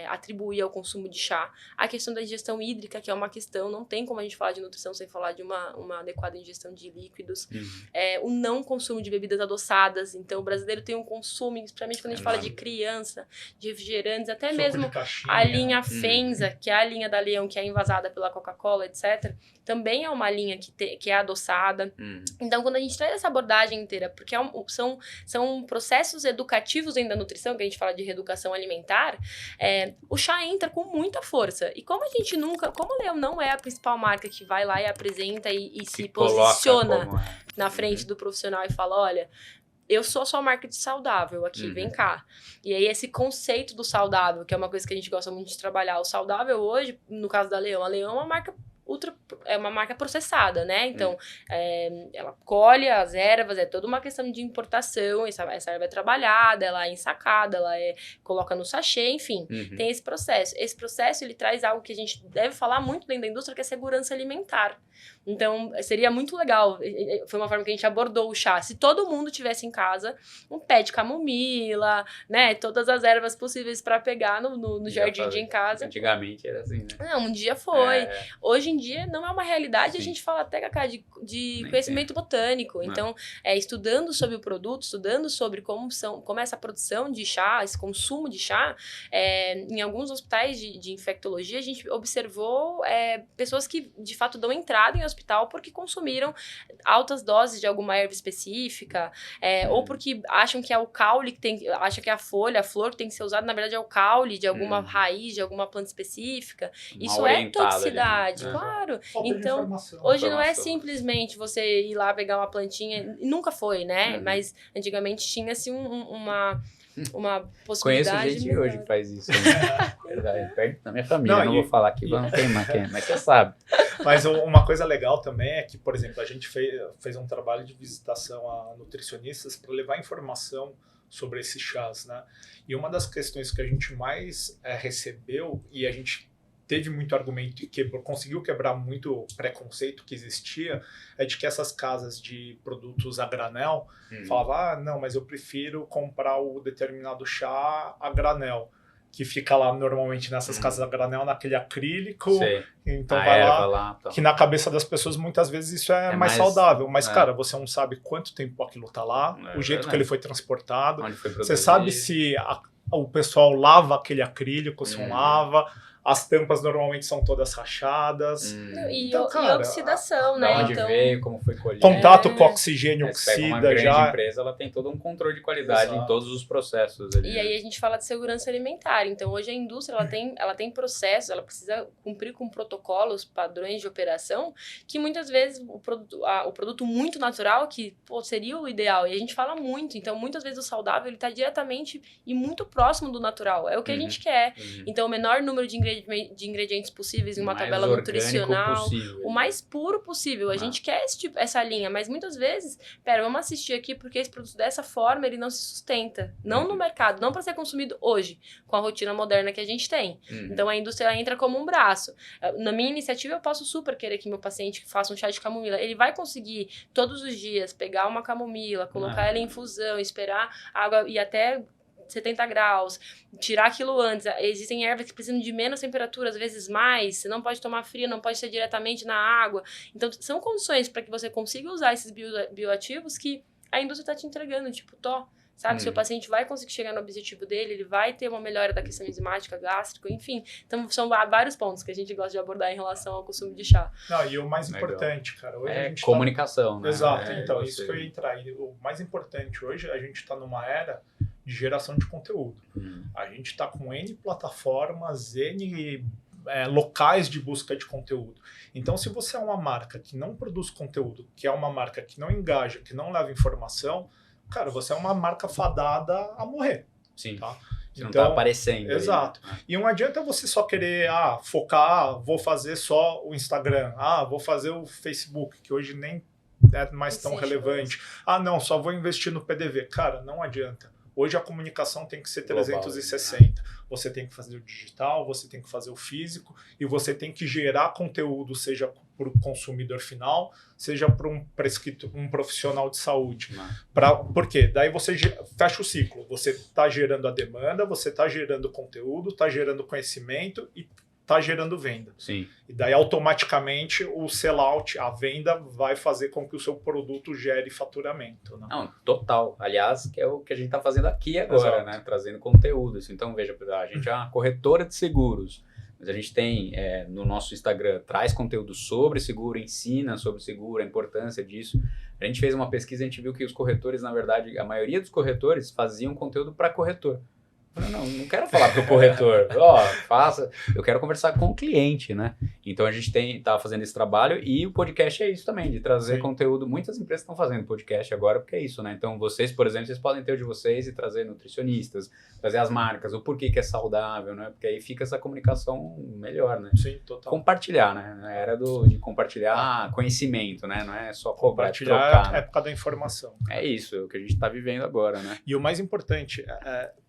Speaker 3: atribuir ao consumo de chá. A questão da ingestão hídrica, que é uma questão, não tem como a gente falar de nutrição sem falar de uma adequada ingestão de líquidos. O não consumo de bebidas adoçadas. Então, o brasileiro tem um consumo, principalmente quando a gente fala de criança, de refrigerantes, até mesmo a linha Fenza, que é a linha da Leão, que é envasada pela Coca-Cola, etc., também é uma linha que é adoçada. Então, quando a gente traz essa abordagem inteira, porque são processos educativos dentro da nutrição, que a gente fala de reeducação alimentar, o chá entra com muita força. E como a gente como a Leão não é a principal marca que vai lá e apresenta e se posiciona na frente do profissional e fala, olha, eu sou só marca de saudável aqui, vem cá. E aí esse conceito do saudável, que é uma coisa que a gente gosta muito de trabalhar, o saudável hoje, no caso da Leão, a Leão é uma marca é uma marca processada, né? Então, ela colhe as ervas, é toda uma questão de importação, essa erva é trabalhada, ela é ensacada, coloca no sachê, enfim, tem esse processo. Esse processo, ele traz algo que a gente deve falar muito dentro da indústria, que é segurança alimentar. Então, seria muito legal, foi uma forma que a gente abordou o chá. Se todo mundo tivesse em casa um pé de camomila, né? Todas as ervas possíveis para pegar no jardim de em casa.
Speaker 1: Antigamente era assim, né?
Speaker 3: Não, um dia foi. Hoje em dia não é uma realidade, a gente fala até, Cacá, de conhecimento botânico. Então, estudando sobre o produto, estudando sobre como é essa produção de chá, esse consumo de chá, em alguns hospitais de infectologia, a gente observou pessoas que, de fato, dão entrada em hospital porque consumiram altas doses de alguma erva específica, ou porque acham que é o caule acha que é a folha, a flor que tem que ser usada, na verdade é o caule de alguma raiz, de alguma planta específica. Isso é toxicidade, claro. Então, hoje não é simplesmente você ir lá pegar uma plantinha, nunca foi, né? Mas antigamente tinha-se uma possibilidade.
Speaker 1: Conheço gente hoje que faz isso. Verdade, perto da minha família. Não vou falar aqui, não tem mais quem, mas você sabe.
Speaker 2: Mas uma coisa legal também é que, por exemplo, a gente fez um trabalho de visitação a nutricionistas para levar informação sobre esses chás, né? E uma das questões que a gente mais recebeu, e a gente teve muito argumento e conseguiu quebrar muito preconceito que existia, é de que essas casas de produtos a granel falavam, não, mas eu prefiro comprar o determinado chá a granel, que fica lá normalmente nessas casas a granel, naquele acrílico.
Speaker 1: Sei.
Speaker 2: Então vai lá que na cabeça das pessoas muitas vezes isso é mais saudável, mas cara, você não sabe quanto tempo aquilo tá lá, o jeito que ele foi transportado, você sabe se o pessoal lava aquele acrílico, se não lava. As tampas normalmente são todas rachadas.
Speaker 3: E oxidação, né?
Speaker 1: Da onde veio, como foi colhido.
Speaker 2: Contato com oxigênio oxida
Speaker 1: uma grande empresa, ela tem todo um controle de qualidade em todos os processos. Ali,
Speaker 3: e aí a gente fala de segurança alimentar. Então, hoje a indústria ela tem processos, ela precisa cumprir com protocolos, padrões de operação, que muitas vezes o produto muito natural, que seria o ideal. E a gente fala muito. Então, muitas vezes o saudável está diretamente e muito próximo do natural. É o que a gente quer. Então, o menor número de ingredientes possíveis em uma tabela nutricional, o mais puro possível. A gente quer essa linha, mas muitas vezes, vamos assistir aqui porque esse produto dessa forma ele não se sustenta, não no mercado, não para ser consumido hoje, com a rotina moderna que a gente tem. Então a indústria entra como um braço. Na minha iniciativa eu posso super querer que meu paciente faça um chá de camomila, ele vai conseguir todos os dias pegar uma camomila, colocar ela em infusão, esperar a água e até 70 graus, tirar aquilo antes. Existem ervas que precisam de menos temperatura, às vezes mais. Você não pode tomar frio, não pode ser diretamente na água. Então, são condições para que você consiga usar esses bioativos que a indústria tá te entregando, tipo, sabe? Seu paciente vai conseguir chegar no objetivo dele, ele vai ter uma melhora da questão enzimática, gástrica, enfim. Então, são vários pontos que a gente gosta de abordar em relação ao consumo de chá.
Speaker 2: Não, e o mais importante, cara, hoje a gente
Speaker 1: comunicação, né?
Speaker 2: Exato, então, isso que eu ia entrar. E o mais importante hoje, a gente está numa era de geração de conteúdo. A gente está com N plataformas, N locais de busca de conteúdo. Então, se você é uma marca que não produz conteúdo, que é uma marca que não engaja, que não leva informação, cara, você é uma marca fadada a morrer.
Speaker 1: Sim.
Speaker 2: Tá?
Speaker 1: Você não tá aparecendo.
Speaker 2: Exato.
Speaker 1: Aí, né?
Speaker 2: E não adianta você só querer focar, vou fazer só o Instagram, vou fazer o Facebook, que hoje nem é mais tão relevante. Não, só vou investir no PDV. Cara, não adianta. Hoje a comunicação tem que ser 360. Global, né? Você tem que fazer o digital, você tem que fazer o físico e você tem que gerar conteúdo, seja para o consumidor final, seja para um profissional de saúde. Por quê? Daí você fecha o ciclo. Você está gerando a demanda, você está gerando conteúdo, está gerando conhecimento e está gerando venda.
Speaker 1: Sim.
Speaker 2: E daí automaticamente o sellout, a venda, vai fazer com que o seu produto gere faturamento. Né?
Speaker 1: Não, total. Aliás, que é o que a gente está fazendo aqui agora, né? Trazendo conteúdo. Então, veja, a gente é uma corretora de seguros, mas a gente tem no nosso Instagram, traz conteúdo sobre seguro, ensina sobre seguro, a importância disso. A gente fez uma pesquisa e a gente viu que os corretores, na verdade, a maioria dos corretores faziam conteúdo para corretor. Não quero falar para o corretor, faça, eu quero conversar com o cliente, né? Então a gente tá fazendo esse trabalho e o podcast é isso também, de trazer conteúdo. Muitas empresas estão fazendo podcast agora porque é isso, né? Então vocês, por exemplo, vocês podem ter o de vocês e trazer nutricionistas, trazer as marcas, o porquê que é saudável, né? Porque aí fica essa comunicação melhor, né?
Speaker 2: Sim, total.
Speaker 1: Compartilhar, né? A era de compartilhar conhecimento, né? Não é só
Speaker 2: compartilhar,
Speaker 1: trocar,
Speaker 2: é a época da informação.
Speaker 1: É isso, é o que a gente está vivendo agora, né?
Speaker 2: E o mais importante,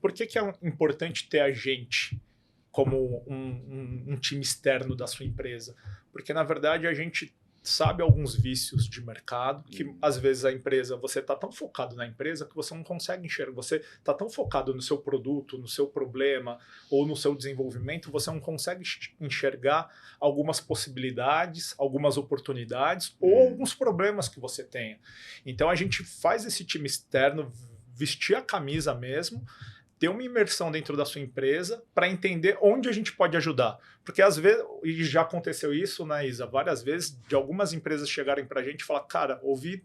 Speaker 2: por que é importante ter a gente como um time externo da sua empresa? Porque, na verdade, a gente sabe alguns vícios de mercado que, às vezes, você está tão focado na empresa que você não consegue enxergar. Você está tão focado no seu produto, no seu problema ou no seu desenvolvimento, você não consegue enxergar algumas possibilidades, algumas oportunidades ou alguns problemas que você tenha. Então, a gente faz esse time externo vestir a camisa mesmo, ter uma imersão dentro da sua empresa para entender onde a gente pode ajudar. Porque às vezes, e já aconteceu isso, né, Isa, várias vezes, de algumas empresas chegarem para a gente e falar, cara, ouvi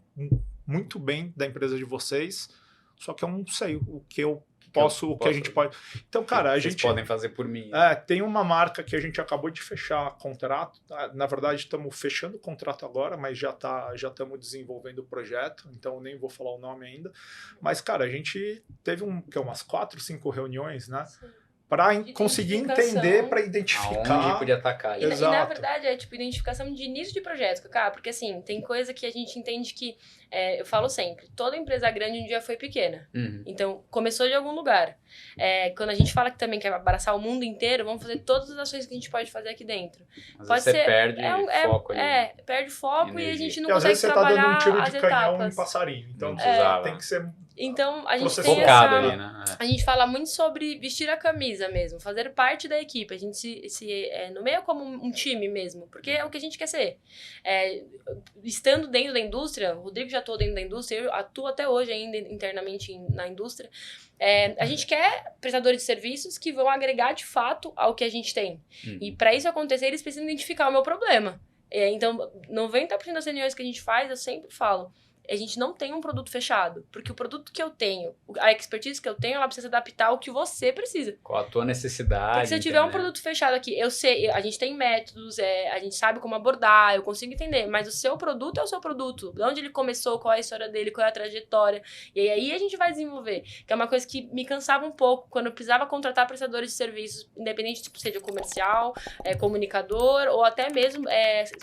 Speaker 2: muito bem da empresa de vocês, só que eu não sei o que eu posso, o que a gente pode... Então, cara, a gente...
Speaker 1: podem fazer por mim.
Speaker 2: Tem uma marca que a gente acabou de fechar contrato. Na verdade, estamos fechando o contrato agora, mas já estamos desenvolvendo o projeto, então eu nem vou falar o nome ainda. Mas, cara, a gente teve umas 4, 5 reuniões, né? Para conseguir entender, para identificar.
Speaker 1: Aonde podia atacar.
Speaker 3: E na verdade é tipo identificação de início de projeto, cara, porque assim, tem coisa que a gente entende que, eu falo sempre, toda empresa grande um dia foi pequena. Então, começou de algum lugar. Quando a gente fala que também quer abraçar o mundo inteiro, vamos fazer todas as ações que a gente pode fazer aqui dentro.
Speaker 1: Mas
Speaker 3: pode
Speaker 1: você
Speaker 3: ser,
Speaker 1: perde foco ali.
Speaker 3: Perde foco
Speaker 1: energia.
Speaker 3: E a gente não
Speaker 2: e
Speaker 3: consegue
Speaker 2: às vezes
Speaker 3: trabalhar
Speaker 2: você tá dando um tiro de canhão
Speaker 3: etapas.
Speaker 2: em passarinho. Então, tem que ser...
Speaker 3: Então, a gente tem
Speaker 1: focado ali, né?
Speaker 3: A gente fala muito sobre vestir a camisa mesmo, fazer parte da equipe. A gente se nomeia como um time mesmo, porque é o que a gente quer ser. Estando dentro da indústria, o Rodrigo já atuou dentro da indústria, eu atuo até hoje ainda internamente na indústria. A gente quer prestadores de serviços que vão agregar de fato ao que a gente tem. E para isso acontecer, eles precisam identificar o meu problema. Então, 90% das reuniões que a gente faz, eu sempre falo, a gente não tem um produto fechado, porque o produto que eu tenho, a expertise que eu tenho, ela precisa se adaptar ao que você precisa.
Speaker 1: Qual a tua necessidade.
Speaker 3: Porque se eu tiver um produto fechado aqui, eu sei, a gente tem métodos, a gente sabe como abordar, eu consigo entender, mas o seu produto é o seu produto. De onde ele começou, qual é a história dele, qual é a trajetória. E aí a gente vai desenvolver. Que é uma coisa que me cansava um pouco, quando eu precisava contratar prestadores de serviços, independente se seja comercial, comunicador, ou até mesmo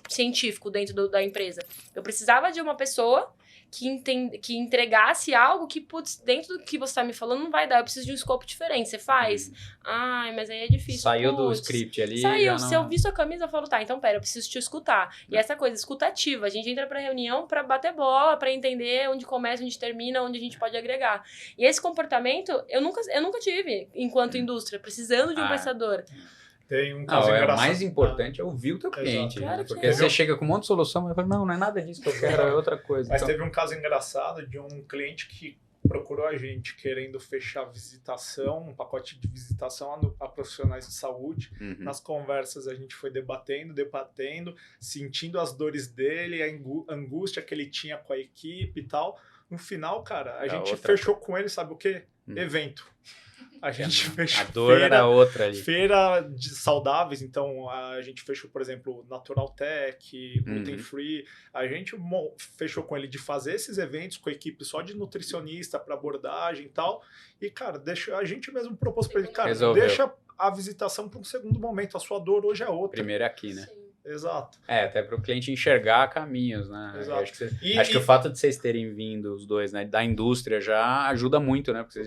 Speaker 3: científico dentro da empresa. Eu precisava de uma pessoa que entregasse algo que, putz, dentro do que você tá me falando não vai dar, eu preciso de um escopo diferente, você faz? Ai, mas aí é difícil.
Speaker 1: Saiu do script ali.
Speaker 3: Saiu, se eu vi sua camisa, eu falo, tá, então pera, eu preciso te escutar. E essa coisa, escutativa, a gente entra pra reunião pra bater bola, pra entender onde começa, onde termina, onde a gente pode agregar. E esse comportamento, eu nunca tive, enquanto indústria, precisando de um prestador.
Speaker 2: Tem um caso engraçado.
Speaker 1: O mais importante é ouvir o teu cliente.
Speaker 3: Claro,
Speaker 1: Porque você chega com um monte de solução, mas fala, não é nada disso que eu quero, é outra coisa.
Speaker 2: Mas teve um caso engraçado de um cliente que procurou a gente querendo fechar visitação, um pacote de visitação a profissionais de saúde. Nas conversas a gente foi debatendo, sentindo as dores dele, a angústia que ele tinha com a equipe e tal. No final, cara, a gente fechou com ele, sabe o quê? Evento. A gente fechou
Speaker 1: a dor era outra ali.
Speaker 2: Feira de saudáveis, então a gente fechou, por exemplo, Natural Tech, Gluten Free. A gente fechou com ele de fazer esses eventos com a equipe só de nutricionista para abordagem e tal. E, cara, a gente mesmo propôs para ele, cara, deixa a visitação para um segundo momento. A sua dor hoje é outra.
Speaker 1: Primeiro é aqui, né?
Speaker 3: Sim.
Speaker 2: Exato.
Speaker 1: Até para o cliente enxergar caminhos, né?
Speaker 2: Exato.
Speaker 1: Acho que o fato de vocês terem vindo, os dois, né, da indústria já ajuda muito, né? Porque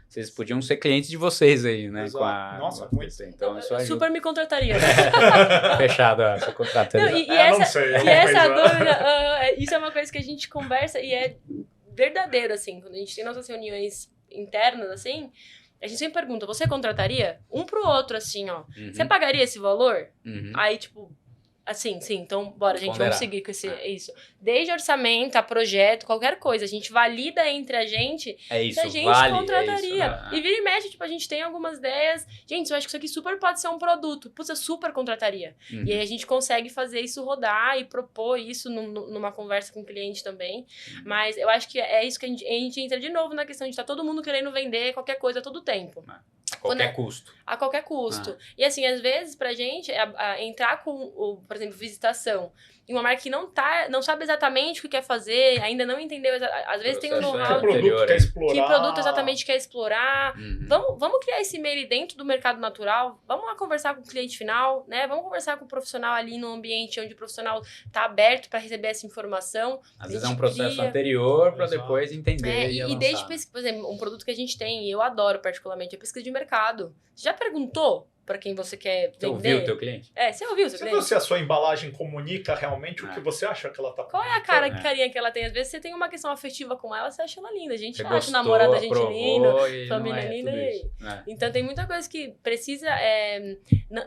Speaker 1: vocês podiam ser clientes de vocês aí, né?
Speaker 2: Nossa, muito.
Speaker 1: Então, isso ajuda.
Speaker 3: Super me contrataria.
Speaker 1: Fechado, você contrataria.
Speaker 2: Não sei.
Speaker 3: E essa dúvida, isso é uma coisa que a gente conversa e é verdadeiro, assim. Quando a gente tem nossas reuniões internas, assim, a gente sempre pergunta, você contrataria? Um pro outro, assim, ó. Você pagaria esse valor? Aí, tipo... Assim, sim, então bora, gente, vamos seguir com isso. Desde orçamento a projeto, qualquer coisa, a gente valida entre a gente se a gente contrataria.
Speaker 1: É isso,
Speaker 3: E vira e mexe, tipo, a gente tem algumas ideias. Gente, eu acho que isso aqui super pode ser um produto. Putz, eu super contrataria. E aí a gente consegue fazer isso rodar e propor isso numa conversa com o cliente também. Mas eu acho que é isso que a gente entra de novo na questão de estar todo mundo querendo vender qualquer coisa a todo tempo. A qualquer custo. E assim, às vezes, pra gente, entrar com, por exemplo, visitação, em uma marca que não sabe exatamente o que quer fazer, ainda não entendeu, às vezes tem um know-how
Speaker 2: que
Speaker 3: produto exatamente quer explorar. Vamos criar esse e-mail dentro do mercado natural, vamos lá conversar com o cliente final, né? Vamos conversar com o profissional ali no ambiente onde o profissional tá aberto para receber essa informação.
Speaker 1: Às vezes é um processo anterior para depois entender
Speaker 3: e desde pesquisa, por exemplo, um produto que a gente tem, e eu adoro particularmente, é pesquisa de mercado. Você já perguntou para quem você quer vender?
Speaker 1: Você ouviu o teu cliente?
Speaker 3: Você ouviu o seu cliente?
Speaker 2: Se a sua embalagem comunica realmente o que você acha que ela tá
Speaker 3: Qual é a carinha que ela tem? Às vezes você tem uma questão afetiva com ela, você acha ela linda. A gente acha
Speaker 1: o
Speaker 3: namorado da gente lindo, família linda. Então tem muita coisa que precisa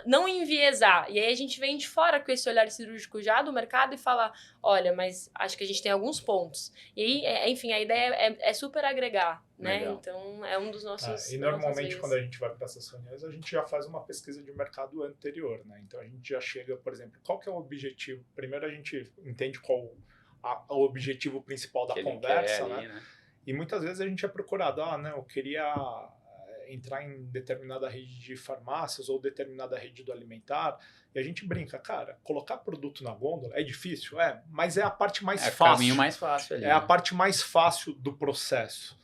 Speaker 3: não enviesar. E aí a gente vem de fora com esse olhar cirúrgico já do mercado e fala, olha, mas acho que a gente tem alguns pontos. E aí, enfim, a ideia é super agregar. Né? Então, é um dos nossos...
Speaker 2: E normalmente, quando a gente vai para essas reuniões, a gente já faz uma pesquisa de mercado anterior, né? Então, a gente já chega, por exemplo, qual que é o objetivo? Primeiro, a gente entende qual o objetivo principal da conversa, né? E muitas vezes a gente é procurado, eu queria entrar em determinada rede de farmácias ou determinada rede do alimentar, e a gente brinca, cara, colocar produto na gôndola é difícil, mas é a parte mais fácil. É o caminho
Speaker 1: mais fácil ali.
Speaker 2: A parte mais fácil do processo.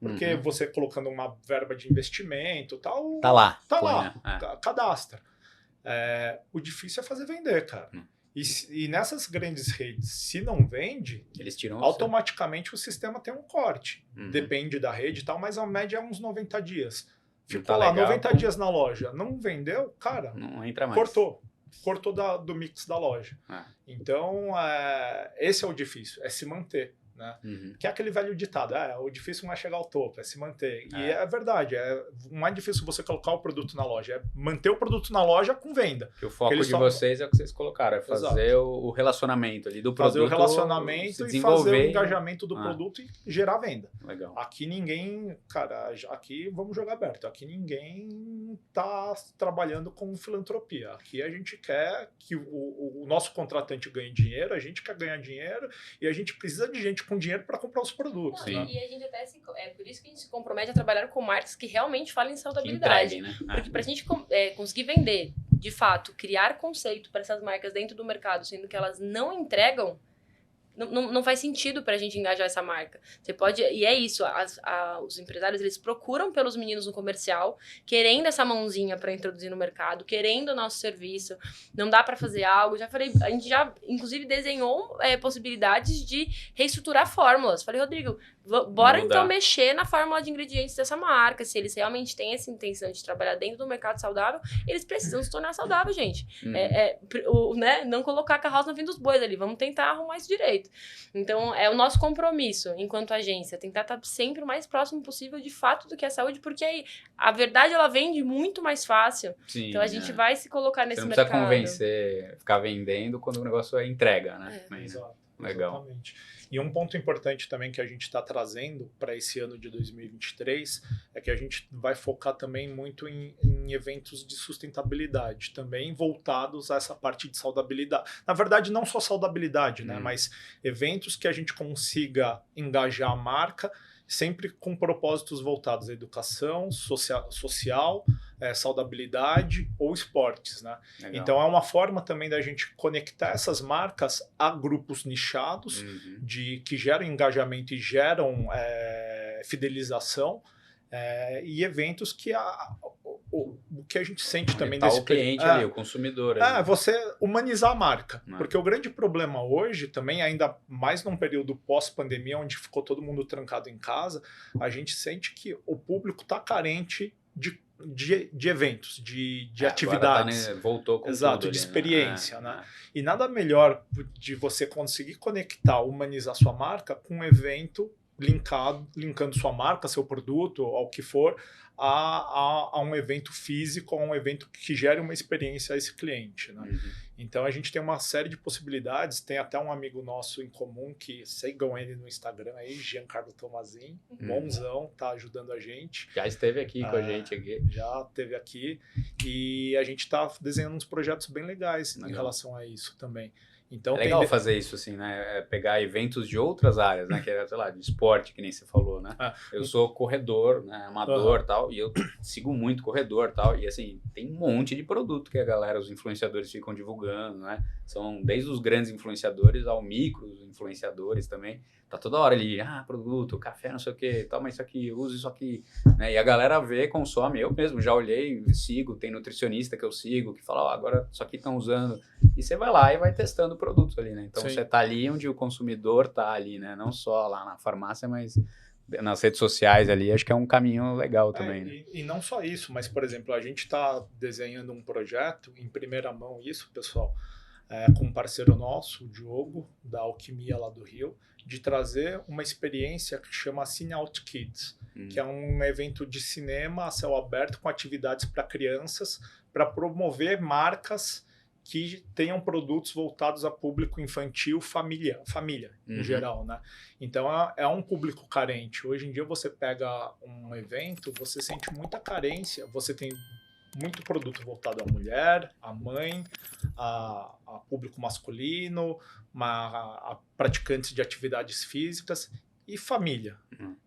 Speaker 2: Porque você colocando uma verba de investimento e tal...
Speaker 1: Tá lá.
Speaker 2: Cadastra. O difícil é fazer vender, cara. E nessas grandes redes, se não vende,
Speaker 1: eles tiram
Speaker 2: automaticamente o sistema tem um corte. Depende da rede e tal, mas a média é uns 90 dias. Ficou lá 90 dias na loja, não vendeu, cara,
Speaker 1: não entra mais.
Speaker 2: Cortou do mix da loja. Então, esse é o difícil, é se manter. Né? Que é aquele velho ditado, o difícil não é chegar ao topo, é se manter. E é verdade, não é difícil você colocar o produto na loja, é manter o produto na loja com venda.
Speaker 1: Que o foco de vocês é o que vocês colocaram, é fazer o relacionamento ali do produto.
Speaker 2: Fazer o relacionamento e fazer o engajamento do produto e gerar venda.
Speaker 1: Legal.
Speaker 2: Aqui ninguém, cara, aqui vamos jogar aberto, aqui ninguém tá trabalhando com filantropia. Aqui a gente quer que o nosso contratante ganhe dinheiro, a gente quer ganhar dinheiro e a gente precisa de gente com dinheiro para comprar os produtos.
Speaker 3: Né? E a gente até é por isso que a gente se compromete a trabalhar com marcas que realmente falem em saudabilidade.
Speaker 1: Entreguem, né?
Speaker 3: Porque para a gente conseguir vender, de fato, criar conceito para essas marcas dentro do mercado, sendo que elas não entregam, não faz sentido pra gente engajar essa marca. Você pode... E é isso, os empresários, eles procuram pelos meninos no comercial, querendo essa mãozinha pra introduzir no mercado, querendo o nosso serviço. Não dá pra fazer algo. Já falei, a gente já, inclusive, desenhou possibilidades de reestruturar fórmulas. Falei, Rodrigo, Bora então mexer na fórmula de ingredientes dessa marca. Se eles realmente têm essa intenção de trabalhar dentro do mercado saudável, eles precisam se tornar saudáveis, gente. Né? Não colocar a carroça na frente dos bois ali. Vamos tentar arrumar isso direito. Então, é o nosso compromisso, enquanto agência, tentar estar sempre o mais próximo possível de fato do que é saúde, porque aí a verdade, ela vende muito mais fácil. Sim, então, a gente vai se colocar nesse mercado.
Speaker 1: Você não precisa convencer, ficar vendendo quando o negócio é entrega, né?
Speaker 2: Exato.
Speaker 1: Legal.
Speaker 2: Exatamente. E um ponto importante também que a gente está trazendo para esse ano de 2023 é que a gente vai focar também muito em eventos de sustentabilidade, também voltados a essa parte de saudabilidade. Na verdade, não só saudabilidade, né? Mas eventos que a gente consiga engajar a marca sempre com propósitos voltados à educação, social, saudabilidade ou esportes, né? Legal. Então é uma forma também da gente conectar essas marcas a grupos nichados que geram engajamento e geram fidelização e eventos que o que a gente sente também desse
Speaker 1: o cliente ali, o consumidor.
Speaker 2: Você humanizar a marca. Porque o grande problema hoje, também, ainda mais num período pós-pandemia, onde ficou todo mundo trancado em casa, a gente sente que o público está carente de eventos, de atividades.
Speaker 1: Voltou com
Speaker 2: exato,
Speaker 1: tudo
Speaker 2: de
Speaker 1: ali,
Speaker 2: experiência, né? E nada melhor de você conseguir conectar, humanizar sua marca com um evento linkando sua marca, seu produto, ao que for, a um evento físico, a um evento que gere uma experiência a esse cliente, né? Então a gente tem uma série de possibilidades, tem até um amigo nosso em comum que sigam ele no Instagram aí, Giancarlo Tomazin, bonzão, tá ajudando a gente.
Speaker 1: Já esteve aqui com a gente aqui.
Speaker 2: Já esteve aqui e a gente tá desenhando uns projetos bem legais em relação a isso também. Então,
Speaker 1: é legal fazer isso, assim, né? Pegar eventos de outras áreas, né? Que é, sei lá, de esporte, que nem você falou, né? Eu sou corredor, né? Amador e tal, e eu sigo muito corredor e tal. E, assim, tem um monte de produto que a galera, os influenciadores ficam divulgando, né? São desde os grandes influenciadores ao micros influenciadores também. Tá toda hora ali, produto, café, não sei o que, toma isso aqui, usa isso aqui, né? E a galera vê, consome. Eu mesmo já olhei, sigo, tem nutricionista que eu sigo, que fala, agora isso aqui estão usando. E você vai lá e vai testando produtos ali, né? Então você tá ali onde o consumidor tá ali, né? Não só lá na farmácia, mas nas redes sociais ali, acho que é um caminho legal também. Né?
Speaker 2: E não só isso, mas, por exemplo, a gente tá desenhando um projeto em primeira mão, isso, pessoal, com um parceiro nosso, o Diogo, da Alquimia lá do Rio, de trazer uma experiência que chama Cine Out Kids, que é um evento de cinema a céu aberto com atividades para crianças, para promover marcas que tenham produtos voltados a público infantil, família em geral, né? Então é um público carente. Hoje em dia você pega um evento, você sente muita carência, você tem muito produto voltado à mulher, à mãe, a público masculino, a praticantes de atividades físicas e família,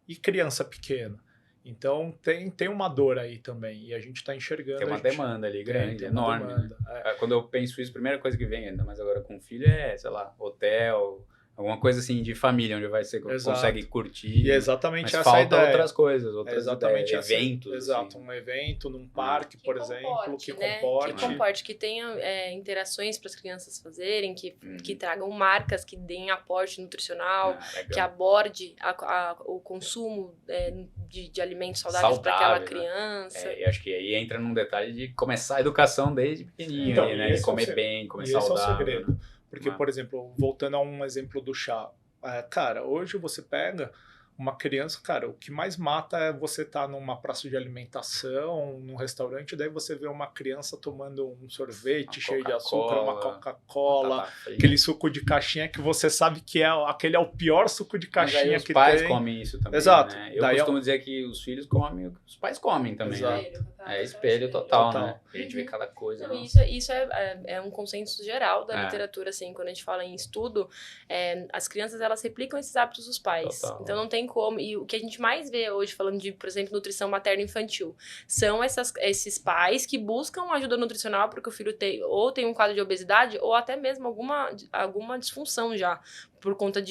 Speaker 2: e criança pequena. Então tem uma dor aí também, e a gente está enxergando...
Speaker 1: Tem uma demanda ali grande, enorme.
Speaker 2: Demanda,
Speaker 1: né? Quando eu penso isso, a primeira coisa que vem, ainda mais agora com filho, é, sei lá, hotel... Alguma coisa assim de família, onde você consegue curtir.
Speaker 2: E é exatamente
Speaker 1: mas
Speaker 2: essa
Speaker 1: falta
Speaker 2: ideia.
Speaker 1: Outras coisas, outras
Speaker 2: exatamente
Speaker 1: ideias, eventos.
Speaker 2: Exato,
Speaker 1: assim.
Speaker 2: Um evento num parque, por exemplo, que
Speaker 3: comporte, que tenha interações para as crianças fazerem, que tragam marcas, que deem aporte nutricional, que aborde o consumo de alimentos saudáveis para aquela criança.
Speaker 1: E acho que aí entra num detalhe de começar a educação desde pequenininho, então, né? De comer bem, comer saudável.
Speaker 2: Esse é o segredo. Porque, por exemplo, voltando a um exemplo do chá, cara, hoje você pega uma criança, cara, o que mais mata é você estar numa praça de alimentação, num restaurante, daí você vê uma criança tomando um sorvete cheio de açúcar, uma Coca-Cola, aquele suco de caixinha que você sabe que aquele é o pior suco de caixinha que tem.
Speaker 1: Os pais comem isso também,
Speaker 2: exato.
Speaker 1: Né? Eu costumo dizer que os filhos comem, os pais comem também, né? É espelho total, né? A gente vê cada coisa.
Speaker 3: Não, isso é um consenso geral da literatura, assim, quando a gente fala em estudo, as crianças, elas replicam esses hábitos dos pais. Total. Então não tem como, e o que a gente mais vê hoje, falando de, por exemplo, nutrição materno-infantil, são esses pais que buscam ajuda nutricional porque o filho tem um quadro de obesidade ou até mesmo alguma disfunção já. por conta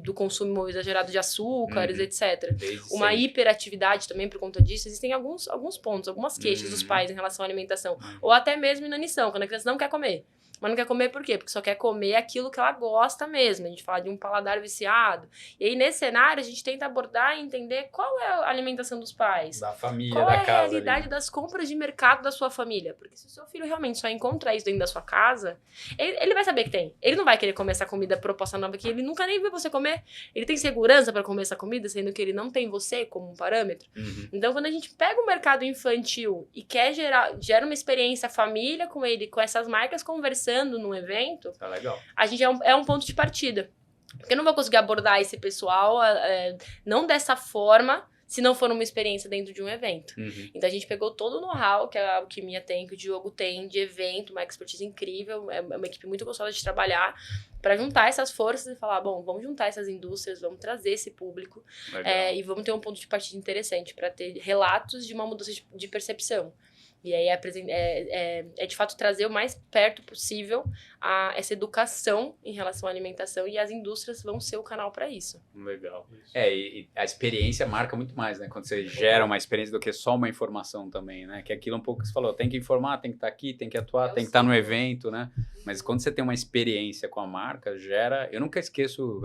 Speaker 3: do consumo exagerado de açúcares, etc. Uma
Speaker 1: sempre.
Speaker 3: hiperatividade também por conta disso. Existem alguns pontos, algumas queixas dos pais em relação à alimentação. Ou até mesmo inanição, quando a criança não quer comer. Mas não quer comer por quê? Porque só quer comer aquilo que ela gosta mesmo. A gente fala de um paladar viciado. E aí, nesse cenário, a gente tenta abordar e entender qual é a alimentação dos pais.
Speaker 1: Da família,
Speaker 3: qual
Speaker 1: da
Speaker 3: é a
Speaker 1: casa.
Speaker 3: realidade
Speaker 1: ali.
Speaker 3: das compras de mercado da sua família. Porque se o seu filho realmente só encontra isso dentro da sua casa, ele vai saber que tem. Ele não vai querer comer essa comida proposta nova que ele nunca nem viu você comer. Ele tem segurança para comer essa comida, sendo que ele não tem você como um parâmetro. Então, quando a gente pega o mercado infantil e gera uma experiência família com ele, com essas marcas conversando num evento,
Speaker 1: Tá legal.
Speaker 3: a gente é um ponto de partida. Porque eu não vou conseguir abordar esse pessoal não dessa forma se não for uma experiência dentro de um evento. Então a gente pegou todo o know-how que a Alquimia tem, que o Diogo tem de evento, uma expertise incrível, é uma equipe muito gostosa de trabalhar, para juntar essas forças e falar, bom, vamos juntar essas indústrias, vamos trazer esse público e vamos ter um ponto de partida interessante para ter relatos de uma mudança de percepção. E aí é de fato trazer o mais perto possível essa educação em relação à alimentação, e as indústrias vão ser o canal para isso.
Speaker 1: Legal. E a experiência marca muito mais, né? Quando você gera uma experiência do que só uma informação também, né? Que é aquilo um pouco que você falou, tem que informar, tem que estar aqui, tem que atuar, tem que estar no evento, né? Mas quando você tem uma experiência com a marca, gera... Eu nunca esqueço,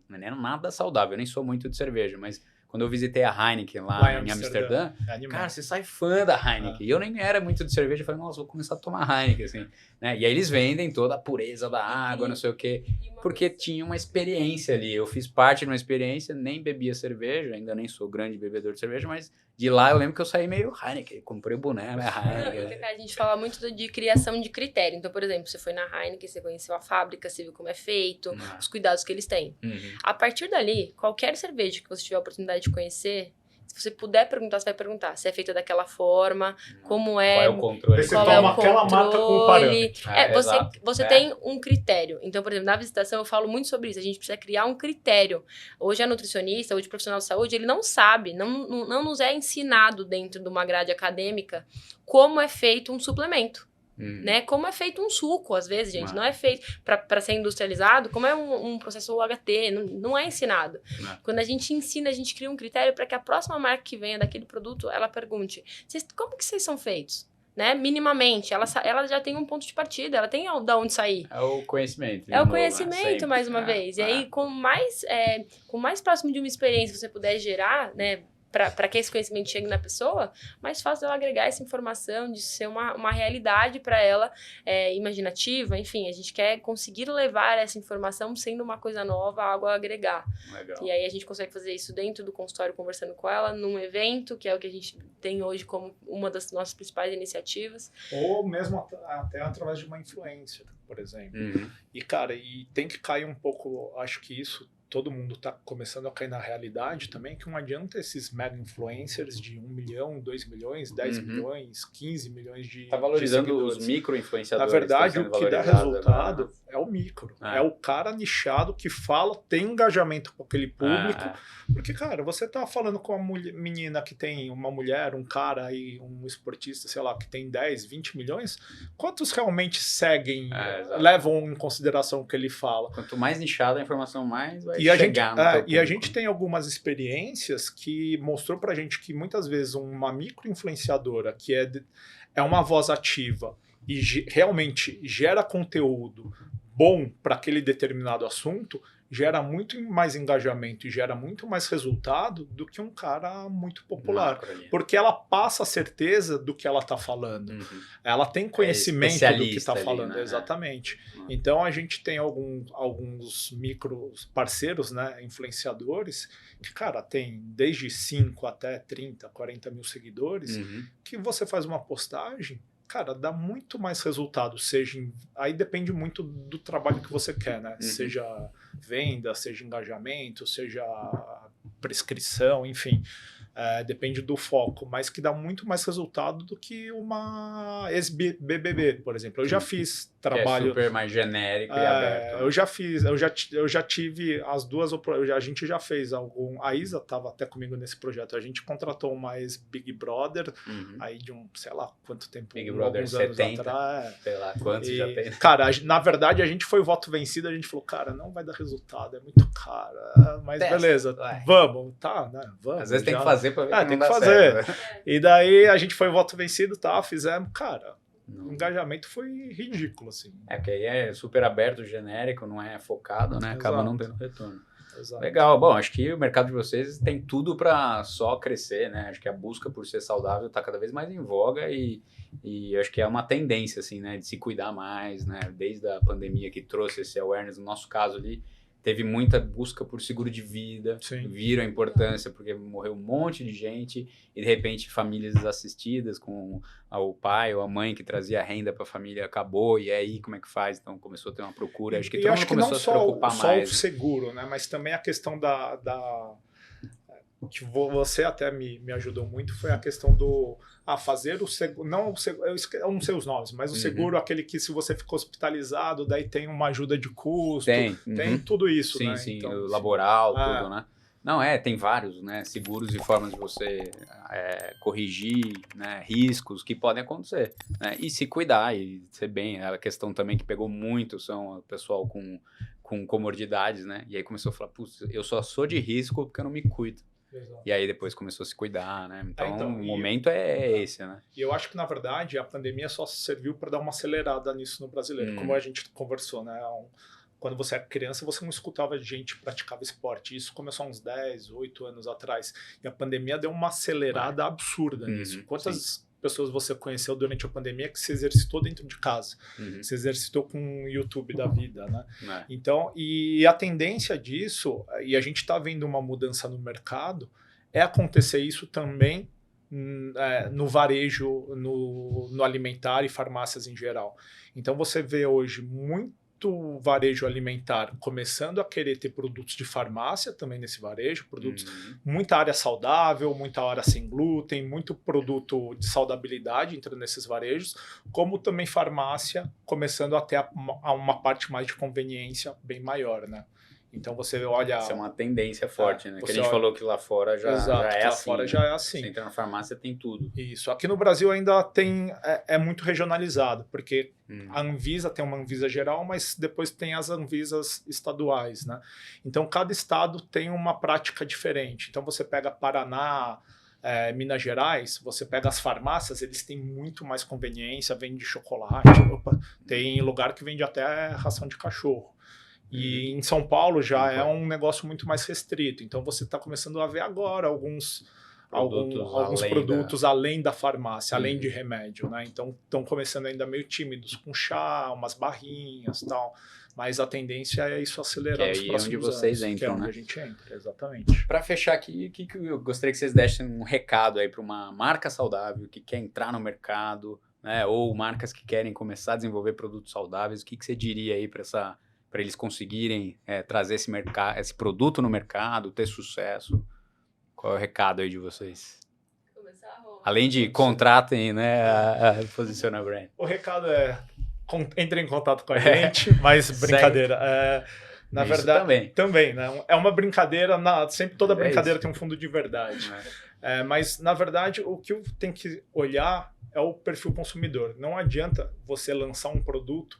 Speaker 1: não é nada saudável, eu nem sou muito de cerveja, mas... Quando eu visitei a Heineken lá em Amsterdã, cara, você sai fã da Heineken. E eu nem era muito de cerveja, eu falei, nossa, vou começar a tomar Heineken, assim. Né? E aí eles vendem toda a pureza da água, não sei o quê, porque tinha uma experiência ali. Eu fiz parte de uma experiência, nem bebia cerveja, ainda nem sou grande bebedor de cerveja, mas de lá eu lembro que eu saí meio Heineken, comprei o boné, né, Heineken.
Speaker 3: A gente fala muito de criação de critério. Então, por exemplo, você foi na Heineken, você conheceu a fábrica, você viu como é feito, os cuidados que eles têm. A partir dali, qualquer cerveja que você tiver a oportunidade de conhecer, se você puder perguntar, você vai perguntar se é feita daquela forma, como é...
Speaker 1: Qual é o controle?
Speaker 2: Você toma aquela marca como parâmetro.
Speaker 3: Você tem um critério. Então, por exemplo, na visitação eu falo muito sobre isso. A gente precisa criar um critério. Hoje a nutricionista, hoje o profissional de saúde, ele não sabe, não nos é ensinado dentro de uma grade acadêmica como é feito um suplemento. Né? Como é feito um suco, às vezes, gente. Não é feito para ser industrializado, como é um processo UHT, não é ensinado. Quando a gente ensina, a gente cria um critério para que a próxima marca que venha daquele produto, ela pergunte, como que vocês são feitos? Né? Minimamente, ela já tem um ponto de partida, ela tem de onde sair.
Speaker 1: É o conhecimento.
Speaker 3: É o conhecimento, mais uma vez. E aí, com mais próximo de uma experiência que você puder gerar, né? Para que esse conhecimento chegue na pessoa, mais fácil ela agregar essa informação, de ser uma realidade para ela, imaginativa, enfim, a gente quer conseguir levar essa informação sendo uma coisa nova, algo a agregar.
Speaker 1: Legal.
Speaker 3: E aí a gente consegue fazer isso dentro do consultório, conversando com ela, num evento, que é o que a gente tem hoje como uma das nossas principais iniciativas.
Speaker 2: Ou mesmo até através de uma influencer, por exemplo. E, cara, tem que cair um pouco, acho que isso... Todo mundo está começando a cair na realidade também, que não adianta esses mega influencers de 1 milhão, 2 milhões, 10 milhões, 15 milhões de
Speaker 1: Tá valorizando
Speaker 2: de
Speaker 1: os micro-influenciadores.
Speaker 2: Na verdade, o que dá resultado
Speaker 1: agora,
Speaker 2: é o micro. É o cara nichado que fala, tem engajamento com aquele público. Porque, cara, você tá falando com uma menina que tem uma mulher, um cara aí, um esportista, sei lá, que tem 10, 20 milhões, quantos realmente seguem, levam em consideração o que ele fala?
Speaker 1: Quanto mais nichada a informação, mais vai
Speaker 2: E a
Speaker 1: chegar no teu público.
Speaker 2: E a gente tem algumas experiências que mostrou pra gente que muitas vezes uma micro-influenciadora que é uma voz ativa e realmente gera conteúdo bom para aquele determinado assunto, gera muito mais engajamento e gera muito mais resultado do que um cara muito popular. Porque ela passa a certeza do que ela está falando. Ela tem conhecimento do que está falando. Né? Exatamente. Então a gente tem alguns micro parceiros, né, influenciadores, que, cara, tem desde 5 até 30, 40 mil seguidores, que você faz uma postagem, cara, dá muito mais resultado, aí depende muito do trabalho que você quer, né? Seja venda, seja engajamento, seja prescrição, enfim. depende do foco, mas que dá muito mais resultado do que uma ex-BBB, por exemplo. Eu já fiz trabalho...
Speaker 1: Que é super mais genérico e aberto. Né?
Speaker 2: Eu já tive as duas... A gente já fez algum... A Isa estava até comigo nesse projeto. A gente contratou uma ex-Big Brother, aí de sei lá quanto tempo...
Speaker 1: Big Brother 70, atrás, sei lá quantos já tem.
Speaker 2: Cara, na verdade, a gente foi voto vencido, a gente falou, cara, não vai dar resultado, é muito caro. Mas beleza, vamos, tá, né? Vamos.
Speaker 1: Às vezes tem que fazer pra ver que
Speaker 2: tem
Speaker 1: não
Speaker 2: que
Speaker 1: dá
Speaker 2: fazer.
Speaker 1: certo.
Speaker 2: E daí a gente foi voto vencido, tá, fizemos, cara, o engajamento foi ridículo, assim.
Speaker 1: Porque aí é super aberto, genérico, não é focado, né? Acaba
Speaker 2: Exato.
Speaker 1: não tendo retorno.
Speaker 2: Exato.
Speaker 1: Legal, bom, acho que o mercado de vocês tem tudo para só crescer, né? Acho que a busca por ser saudável está cada vez mais em voga e acho que é uma tendência, assim, né? De se cuidar mais, né? Desde a pandemia que trouxe esse awareness, no nosso caso ali, teve muita busca por seguro de vida, viram a importância porque morreu um monte de gente e de repente famílias desassistidas com o pai ou a mãe que trazia renda para a família acabou e aí como é que faz? Então começou a ter uma procura, acho que todo mundo começou a se preocupar mais.
Speaker 2: Só o seguro, né? Mas também a questão que você até me ajudou muito foi a questão do fazer o seguro, não sei os nomes, mas o seguro, aquele que se você ficou hospitalizado, daí tem uma ajuda de custo, tem tudo isso,
Speaker 1: sim,
Speaker 2: né?
Speaker 1: Sim,
Speaker 2: então,
Speaker 1: o laboral, tudo, né? Não, tem vários, né, seguros e formas de você corrigir, né, riscos que podem acontecer, né, e se cuidar e ser bem. A questão também que pegou muito são o pessoal com comorbilidades, né, e aí começou a falar, putz, eu só sou de risco porque eu não me cuido. Exato. E aí depois começou a se cuidar, né? Então o momento é esse, né?
Speaker 2: E eu acho que, na verdade, a pandemia só serviu para dar uma acelerada nisso no brasileiro, como a gente conversou, né? Quando você era criança, você não escutava gente que praticava esporte. Isso começou há uns 10, 8 anos atrás. E a pandemia deu uma acelerada absurda nisso. Quantas pessoas você conheceu durante a pandemia que se exercitou dentro de casa? Se exercitou com o YouTube da vida, né? Então, e a tendência disso, e a gente está vendo uma mudança no mercado, é acontecer isso também no varejo, no alimentar e farmácias em geral. Então, você vê hoje muito varejo alimentar começando a querer ter produtos de farmácia também nesse varejo, produtos, muita área saudável, muita área sem glúten, muito produto de saudabilidade entrando nesses varejos, como também farmácia começando a ter uma parte mais de conveniência bem maior, né? Então você olha...
Speaker 1: Isso é uma tendência forte, né? Que a gente falou que lá fora já é assim.
Speaker 2: Lá fora já é assim.
Speaker 1: Você entra na farmácia, tem tudo.
Speaker 2: Isso. Aqui no Brasil ainda é muito regionalizado, porque a Anvisa tem uma Anvisa geral, mas depois tem as Anvisas estaduais, né? Então cada estado tem uma prática diferente. Então você pega Paraná, Minas Gerais, você pega as farmácias, eles têm muito mais conveniência, vende chocolate, tem lugar que vende até ração de cachorro. E em São Paulo já é um negócio muito mais restrito. Então você está começando a ver agora alguns produtos além da farmácia, além de remédio, né? Então estão começando ainda meio tímidos, com chá, umas barrinhas e tal. Mas a tendência é isso acelerar nos próximos
Speaker 1: onde vocês
Speaker 2: anos,
Speaker 1: entram,
Speaker 2: que é onde
Speaker 1: né?
Speaker 2: a gente entra, exatamente.
Speaker 1: Para fechar aqui, que eu gostaria que vocês dessem um recado aí para uma marca saudável que quer entrar no mercado, né? Ou marcas que querem começar a desenvolver produtos saudáveis. O que você diria aí para eles conseguirem trazer esse produto no mercado, ter sucesso? Qual é o recado aí de vocês? Além de contratem, né, a Posiciona Brand.
Speaker 2: O recado é entrem em contato com a gente, mas brincadeira. Na
Speaker 1: isso
Speaker 2: verdade, também, né? É uma brincadeira, sempre toda brincadeira tem um fundo de verdade. Mas, na verdade, o que tem que olhar é o perfil consumidor. Não adianta você lançar um produto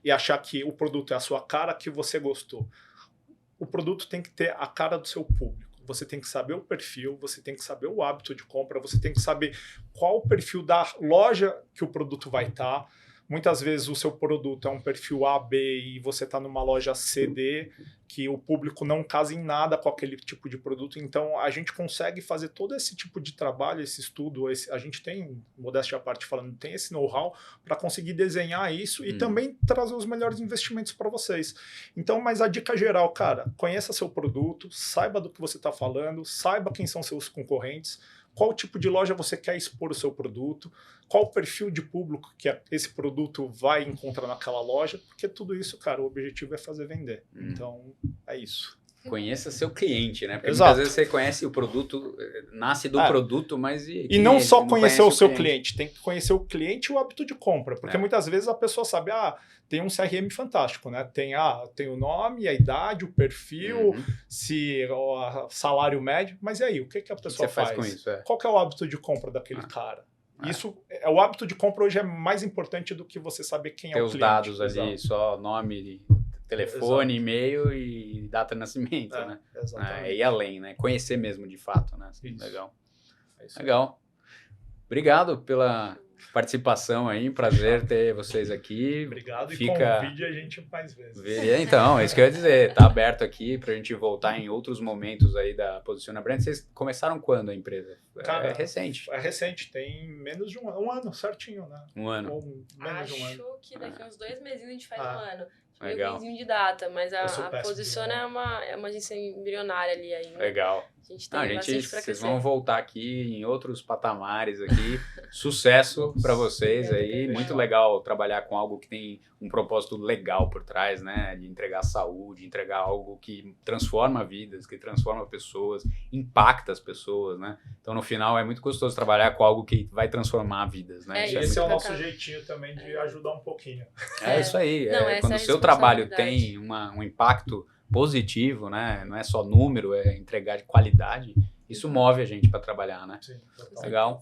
Speaker 2: e achar que o produto é a sua cara, que você gostou. O produto tem que ter a cara do seu público. Você tem que saber o perfil, você tem que saber o hábito de compra, você tem que saber qual o perfil da loja que o produto vai estar. Muitas vezes o seu produto é um perfil A, B e você está numa loja C, D, que o público não casa em nada com aquele tipo de produto. Então, a gente consegue fazer todo esse tipo de trabalho, esse estudo, a gente tem, modéstia à parte falando, tem esse know-how para conseguir desenhar isso e também trazer os melhores investimentos para vocês. Então, mas a dica geral, cara, conheça seu produto, saiba do que você está falando, saiba quem são seus concorrentes, qual tipo de loja você quer expor o seu produto, qual o perfil de público que esse produto vai encontrar naquela loja, porque tudo isso, cara, o objetivo é fazer vender. Então, é isso.
Speaker 1: Conheça seu cliente, né? Porque
Speaker 2: Exato.
Speaker 1: muitas vezes você conhece o produto, nasce do produto, mas...
Speaker 2: E não só conhecer o seu cliente, tem que conhecer o cliente e o hábito de compra. Porque muitas vezes a pessoa sabe, tem um CRM fantástico, né? Tem o nome, a idade, o perfil, se o salário médio. Mas e aí, o que a pessoa faz
Speaker 1: com isso?
Speaker 2: Qual que é o hábito de compra daquele cara? Isso, o hábito de compra hoje é mais importante do que você saber quem é o cliente.
Speaker 1: Ter os dados ali, só nome, telefone, e-mail e data de nascimento, né?
Speaker 2: Exatamente.
Speaker 1: E além, né? Conhecer mesmo de fato, né? Legal.
Speaker 2: É
Speaker 1: Legal. Obrigado pela participação aí, prazer ter vocês aqui.
Speaker 2: Obrigado, e convide a gente mais vezes.
Speaker 1: Então, é isso que eu ia dizer, tá aberto aqui pra gente voltar em outros momentos aí da Posiciona Brand. Vocês começaram quando a empresa?
Speaker 2: Cara,
Speaker 1: é recente.
Speaker 2: É recente, tem menos de um ano, certinho, né?
Speaker 1: Um ano.
Speaker 2: Ou menos de um ano.
Speaker 3: Acho que daqui uns 2 meses a gente faz um ano.
Speaker 1: Legal.
Speaker 3: Meio de data, mas a Posiciona é uma agência embrionária ali ainda.
Speaker 1: Legal.
Speaker 3: A gente tem bastante pra
Speaker 1: vocês
Speaker 3: crescer.
Speaker 1: vão voltar aqui em outros patamares aqui. Sucesso para vocês aí. Muito legal trabalhar com algo que tem um propósito legal por trás, né? De entregar saúde, entregar algo que transforma vidas, que transforma pessoas, impacta as pessoas, né? Então, no final, é muito gostoso trabalhar com algo que vai transformar vidas, né?
Speaker 2: Esse é o nosso jeitinho também de ajudar um pouquinho.
Speaker 1: É isso aí. Quando o seu trabalho tem um impacto positivo, né? Não é só número, é entregar de qualidade. Isso move a gente para trabalhar, né?
Speaker 2: Sim,
Speaker 1: legal.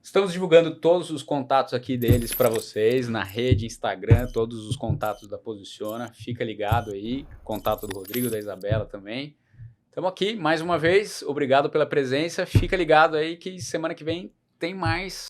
Speaker 1: Estamos divulgando todos os contatos aqui deles para vocês na rede, Instagram, todos os contatos da Posiciona. Fica ligado aí, contato do Rodrigo, da Isabela também. Estamos aqui mais uma vez, obrigado pela presença. Fica ligado aí que semana que vem tem mais.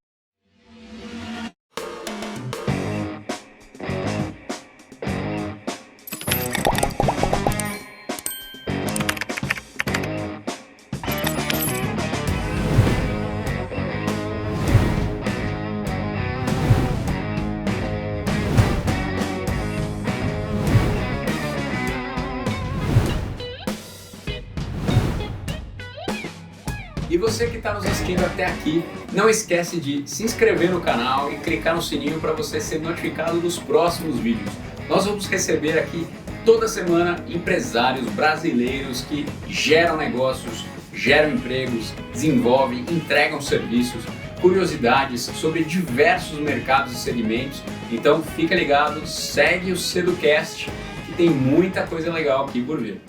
Speaker 1: E você que está nos assistindo até aqui, não esquece de se inscrever no canal e clicar no sininho para você ser notificado dos próximos vídeos. Nós vamos receber aqui toda semana empresários brasileiros que geram negócios, geram empregos, desenvolvem, entregam serviços, curiosidades sobre diversos mercados e segmentos. Então fica ligado, segue o Seducast que tem muita coisa legal aqui por vir.